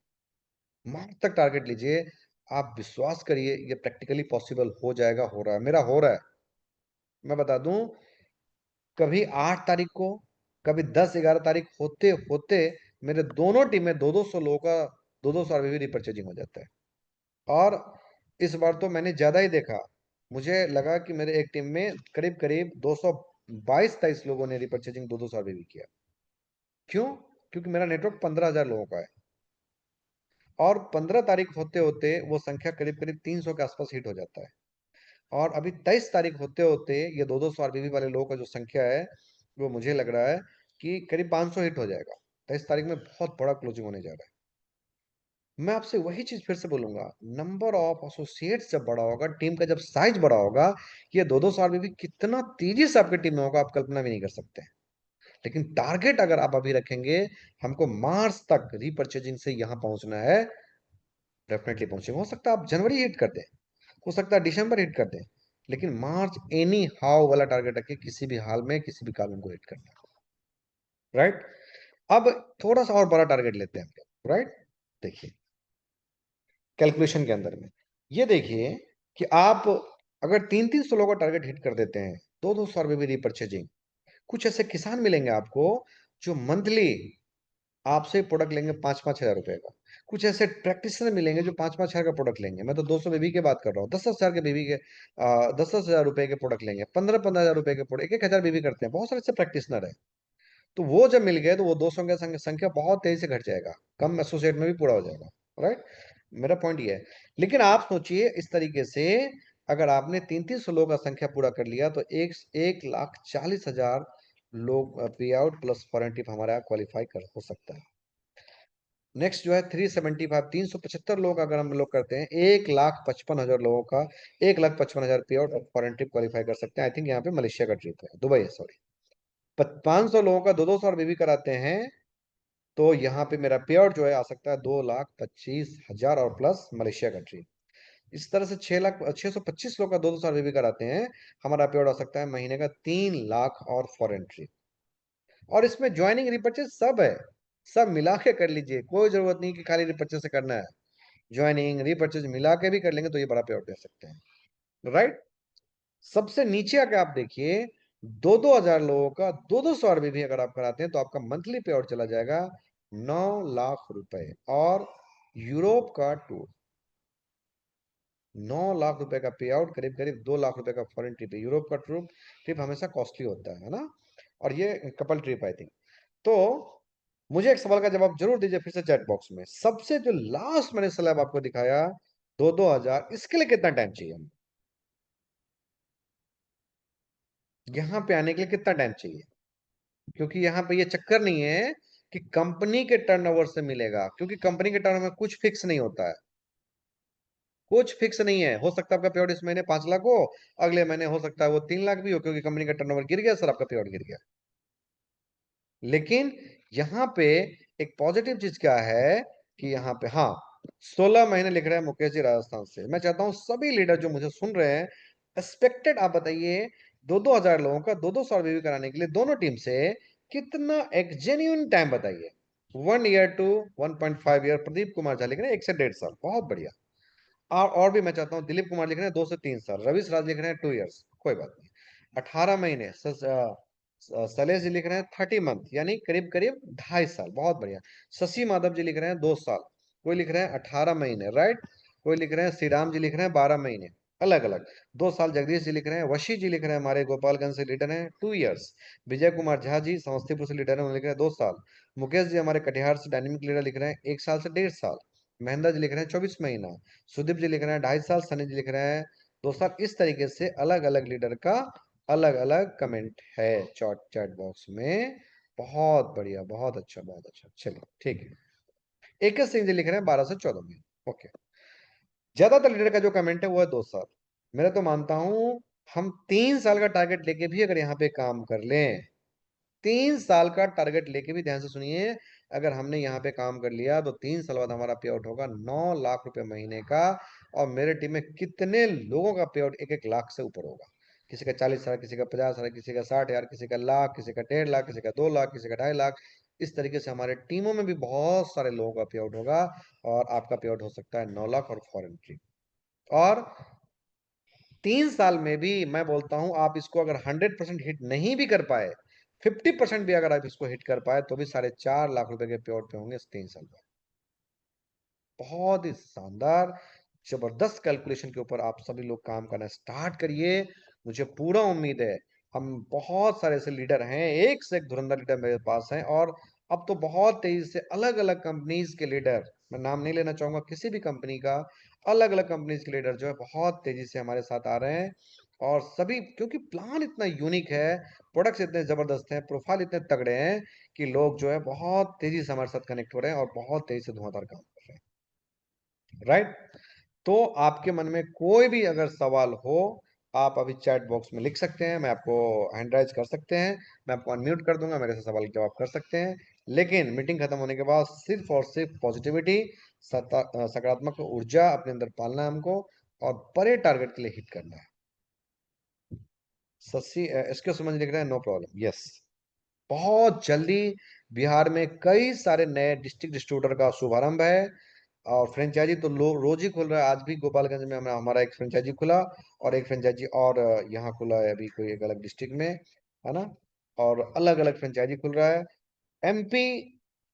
मार्च तक टारगेट लीजिए। आप विश्वास करिए, ये प्रैक्टिकली पॉसिबल हो जाएगा, हो रहा है, मेरा हो रहा है। मैं बता दूं, कभी 8 तारीख को, कभी 10-11 तारीख होते होते मेरे दोनों टीम में 200 लोगों का 200 आरबीबी रिपर्चेजिंग हो जाता है। और इस बार तो मैंने ज्यादा ही देखा, मुझे लगा कि मेरे एक टीम में करीब करीब 222-23 लोगों ने रिपर्चेजिंग 200 आरबीबी किया। क्यों? क्योंकि मेरा नेटवर्क 15,000 लोगों का है, और 15 तारीख होते होते वो संख्या करीब करीब 300 के आसपास हिट हो जाता है। और अभी 23 तारीख होते होते ये 200 आरबीबी वाले लोगों का जो संख्या है, वो मुझे लग रहा है कि करीब 500 हिट हो जाएगा। 23 तारीख में बहुत बड़ा क्लोजिंग होने जा रहा है। मैं आपसे वही चीज फिर से बोलूंगा, नंबर ऑफ एसोसिएट्स जब बड़ा होगा, टीम का जब साइज बड़ा होगा, ये 200 आरबीबी कितना तेजी से आपकी टीम में होगा, आप कल्पना भी नहीं कर सकते। लेकिन टारगेट अगर आप अभी रखेंगे, हमको मार्च तक रीपर्चेजिंग से यहां पहुंचना है, डेफिनेटली पहुंचेंगे। हो सकता है आप जनवरी हिट कर दें, हो सकता है दिसंबर हिट कर दें, लेकिन मार्च एनी हाउ वाला टारगेट रखिए, किसी भी हाल में किसी भी काल में हमको हिट करना है। राइट? अब थोड़ा सा और बड़ा टारगेट लेते हैं हम लोग। राइट? देखिए, कैलकुलेशन के अंदर में ये देखिए कि आप अगर 300-300 लोगों का टारगेट हिट कर देते हैं, 200 रुपए भी रीपर्चेजिंग, कुछ ऐसे किसान मिलेंगे आपको जो मंथली आपसे प्रोडक्ट लेंगे 5-5 हजार रुपए का। कुछ ऐसे प्रैक्टिशनर मिलेंगे जो 5-5 हजार का प्रोडक्ट लेंगे, मैं तो 200 बेबी की बात कर रहा हूँ, 10-10 हजार के बेबी के 10-10 हजार रुपए के प्रोडक्ट लेंगे, 15-15 हजार रुपए के प्रोडक्ट, 1-1 हजार बेबी करते हैं, बहुत सारे ऐसे प्रैक्टिशनर है। तो वो जब मिल गए तो वो 200 की संख्या बहुत तेजी से घट जाएगा, कम एसोसिएट में भी पूरा हो जाएगा। राइट? मेरा पॉइंट ये है। लेकिन आप सोचिए इस तरीके से, अगर आपने 300-300 लोगों का संख्या पूरा कर लिया, तो 1,40,000 लोग पे आउट प्लस फॉरेन टिप हमारा क्वालिफाई कर हो सकता है। नेक्स्ट जो है 375, 375 लोग अगर हम लोग करते हैं, 1,55,000 लोगों का, 1,55,000 पे आउट और फॉरेन ट्रिप क्वालिफाई कर सकते हैं। आई थिंक यहाँ पे मलेशिया का ट्रिप है, दुबई है, सॉरी। 500 लोगों का 200 और बेबी कराते हैं, तो यहाँ पे मेरा पे आउट जो है आ सकता है 2,25,000 और प्लस मलेशिया का ट्रिप। इस तरह से 625 लोग का 200 और बेबी कराते हैं, हमारा पे आउट आ सकता है महीने का 3 लाख और फॉरेन ट्रिप। और इसमें ज्वाइनिंग रिपर्चेज सब है, सब मिला के कर लीजिए, कोई जरूरत नहीं कि खाली रिपर्चेज से करना है। ज्वाइनिंग रिपर्चेज मिला के भी कर लेंगे तो ये बड़ा पे आउट दे सकते हैं। राइट? सबसे नीचे आके आप देखिए, 2-2 हजार लोगों का 200 आरबी भी अगर आप कराते हैं, तो आपका मंथली पे आउट चला जाएगा 9 लाख रुपए। और यूरोप का टूर, 9 लाख रुपए का पे आउट, करीब करीब 2 लाख रुपए का फॉरेन ट्रिप है। यूरोप का ट्रिप ट्रिप हमेशा कॉस्टली होता है ना, और ये कपल ट्रिप आई थिंक। तो मुझे एक सवाल का जवाब जरूर दीजिए फिर से चैट बॉक्स में, सबसे जो लास्ट मैंने स्लैब आपको दिखाया 2-2 हजार, इसके लिए कितना टाइम चाहिए हमें, यहाँ पे आने के लिए कितना टाइम चाहिए? क्योंकि यहाँ पे ये चक्कर नहीं है कि कंपनी के टर्नओवर से मिलेगा, क्योंकि कंपनी के टर्नओवर में कुछ फिक्स नहीं होता है, कुछ फिक्स नहीं है। हो सकता है आपका पेआउट इस महीने 5 लाख हो, अगले महीने हो सकता है वो 3 लाख भी हो, क्योंकि कंपनी का टर्नओवर गिर गया सर, आपका पेआउट गिर गया। लेकिन यहाँ पे एक पॉजिटिव चीज क्या है कि यहाँ पे, हाँ, 16 महीने लिख रहे हैं मुकेश जी राजस्थान से। मैं चाहता हूँ सभी लीडर जो मुझे सुन रहे हैं, एक्सपेक्टेड आप बताइए, 2-2 हजार लोगों का 200 बेबी कराने के लिए दोनों टीम से कितना एक जेन्यून टाइम बताइए। 1 year to 1.5 year, Pradeep Kumar Jha लिख रहे हैं 1 से 1.5 साल, बहुत बढ़िया। और भी मैं चाहता हूँ, दिलीप कुमार लिख रहे हैं 2 से 3 साल, रविश राज लिख रहे हैं 2 ईयर्स, कोई बात नहीं। 18 महीने शैलेश जी लिख रहे हैं 30 मंथ, यानी करीब करीब 2.5 साल, बहुत बढ़िया। शशि माधव जी लिख रहे हैं 2 साल, कोई लिख रहे हैं 18 महीने, राइट, कोई लिख रहे हैं, श्री राम जी लिख रहे हैं 12 महीने। अलग अलग। 2 साल जगदीश जी लिख रहे हैं, वशी जी लिख रहे हैं हमारे गोपालगंज से लीडर हैं 2 इयर्स। विजय कुमार झा जी समस्तीपुर से लीडर हैं, उन्होंने लिख रहे हैं 2 साल। मुकेश जी हमारे कटिहार से डायनेमिक लीडर लिख रहे हैं 1 साल से 1.5 साल। महेंद्र जी लिख रहे हैं 24 महीना। सुदीप जी लिख रहे हैं 2.5 साल। सनी जी लिख रहे हैं 2 साल। इस तरीके से अलग अलग लीडर का अलग अलग कमेंट है चैट चैट बॉक्स में। बहुत बढ़िया, बहुत अच्छा, बहुत अच्छा। चलिए ठीक है। AK सिंह जी लिख रहे हैं 12 से 14 महीने। ओके। ज्यादातर लीडर का जो कमेंट है वो है 2 साल। मैं तो मानता हूं हम 3 साल का टारगेट लेके भी अगर यहाँ पे काम कर लें, 3 साल का टारगेट लेके भी, ध्यान से सुनिए, अगर हमने यहाँ पे काम कर लिया तो 3 साल बाद हमारा पे आउट होगा 9 लाख रुपए महीने का। और मेरे टीम में कितने लोगों का पे आउट 1-1 लाख से ऊपर होगा। किसी का 40 हजार, किसी का 50 हजार, किसी का 60 हजार, किसी का लाख, किसी का 1.5 लाख, किसी का 2 लाख, किसी का 2.5 लाख। इस तरीके से हमारे टीमों में भी बहुत सारे लोगों का पे आउट होगा। और आपका पे आउट हो सकता है 9 लाख और फॉरेन ट्रिप। और 3 साल में भी मैं बोलता हूं, आप इसको अगर 100% हिट नहीं भी कर पाए, 50% भी अगर आप इसको हिट कर पाए, तो भी 4.5 लाख रुपए के पे आउट पे होंगे इस 3 साल में। बहुत ही शानदार, जबरदस्त कैलकुलेशन के ऊपर आप सभी लोग काम करना स्टार्ट करिए। मुझे पूरा उम्मीद है, हम बहुत सारे ऐसे लीडर हैं, एक से एक धुरंधर लीडर मेरे पास हैं। और अब तो बहुत तेजी से अलग अलग कंपनीज के लीडर, मैं नाम नहीं लेना चाहूंगा किसी भी कंपनी का, अलग अलग कंपनीज के लीडर जो है बहुत तेजी से हमारे साथ आ रहे हैं। और सभी, क्योंकि प्लान इतना यूनिक है, प्रोडक्ट्स इतने जबरदस्त हैं, प्रोफाइल इतने तगड़े हैं, कि लोग जो है बहुत तेजी से हमारे साथ कनेक्ट हो रहे हैं और बहुत तेजी से धुआंधार काम कर रहे हैं। राइट। तो आपके मन में कोई भी अगर सवाल हो, आप अभी चैट बॉक्स में लिख सकते हैं, मैं आपको हैंड राइज कर सकते हैं, मैं आपको अनम्यूट कर दूंगा, मेरे से सवाल के जवाब कर सकते हैं। लेकिन मीटिंग खत्म होने के बाद सिर्फ और सिर्फ पॉजिटिविटी, सकारात्मक ऊर्जा अपने अंदर पालना है हमको, और बड़े टारगेट के लिए हिट करना है। ससी इसके समझ लिख रहे हैं, नो प्रॉब्लम, यस। बहुत जल्दी बिहार में कई सारे नए डिस्ट्रिक्ट डिस्ट्रीब्यूटर का शुभारंभ है। और फ्रेंचाइजी तो रोज ही खुल रहा है। आज भी गोपालगंज में हमारा एक फ्रेंचाइजी खुला, और एक फ्रेंचाइजी और यहाँ खुला है अभी कोई एक अलग डिस्ट्रिक्ट में, है ना। और अलग अलग फ्रेंचाइजी खुल रहा है। MP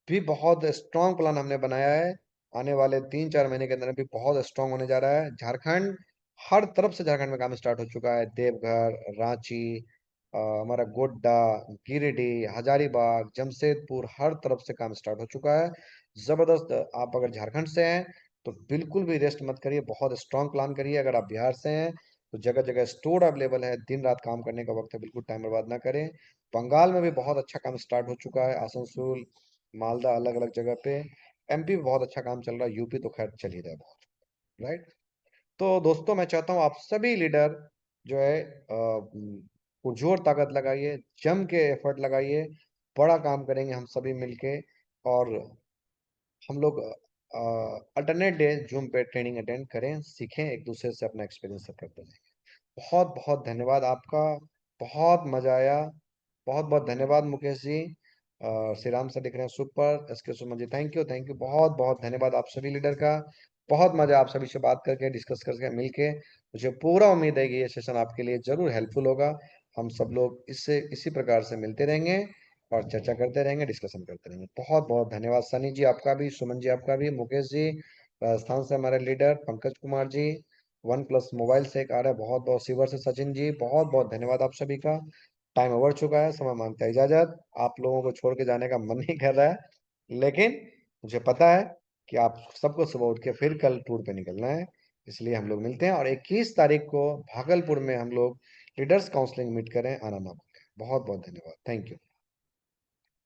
भी बहुत स्ट्रांग प्लान हमने बनाया है, आने वाले 3-4 महीने के अंदर भी बहुत स्ट्रांग होने जा रहा है। झारखंड, हर तरफ से झारखंड में काम स्टार्ट हो चुका है। देवघर, रांची, हमारा गोड्डा, गिरिडीह, हजारीबाग, जमशेदपुर, हर तरफ से काम स्टार्ट हो चुका है। जबरदस्त। आप अगर झारखंड से हैं तो बिल्कुल भी रेस्ट मत करिए, बहुत स्ट्रांग प्लान करिए। अगर आप बिहार से हैं तो जगह जगह स्टोर अवेलेबल है, दिन रात काम करने का वक्त है, बिल्कुल टाइम बर्बाद ना करें। बंगाल में भी बहुत अच्छा काम स्टार्ट हो चुका है, आसनसोल, मालदा, अलग अलग जगह पे। MP में बहुत अच्छा काम चल रहा है, यूपी तो खैर चल ही रहा है बहुत। राइट। तो दोस्तों, मैं चाहता हूँ आप सभी लीडर जो है पुरजोर ताकत लगाइए, जम के एफर्ट लगाइए, बड़ा काम करेंगे हम सभी मिलके। और हम लोग अल्टरनेट डे जूम पे ट्रेनिंग अटेंड करें, सीखें एक दूसरे से, अपना एक्सपीरियंस सब करते रहें। बहुत बहुत धन्यवाद आपका, बहुत मजा आया। बहुत बहुत धन्यवाद मुकेश जी। श्री राम सर लिख रहे हैं super. SK Suman ji, thank you, thank you, बहुत बहुत धन्यवाद आप सभी लीडर का। बहुत मजा आप सभी से बात करके, डिस्कस करके, मिलके। मुझे पूरा उम्मीद है कि ये सेशन आपके लिए जरूर हेल्पफुल होगा। हम सब लोग इससे इसी प्रकार से मिलते रहेंगे और चर्चा करते रहेंगे, डिस्कशन करते रहेंगे। बहुत बहुत धन्यवाद सनी जी आपका भी, सुमन जी आपका भी, मुकेश जी राजस्थान से हमारे leader, Pankaj Kumar ji one plus mobile से एक आ रहा है, बहुत बहुत, सीवर से सचिन जी, बहुत बहुत धन्यवाद आप सभी का। टाइम ओवर चुका है, समय मांगता है इजाजत। आप लोगों को छोड़ के जाने का मन नहीं कर रहा है, लेकिन मुझे पता है कि आप सबको सुबह उठ के फिर कल टूर पे निकलना है। इसलिए हम लोग मिलते हैं, और 21 तारीख को भागलपुर में हम लोग लीडर्स काउंसलिंग मीट करें, आना ना भूलें। बहुत बहुत धन्यवाद, थैंक यू।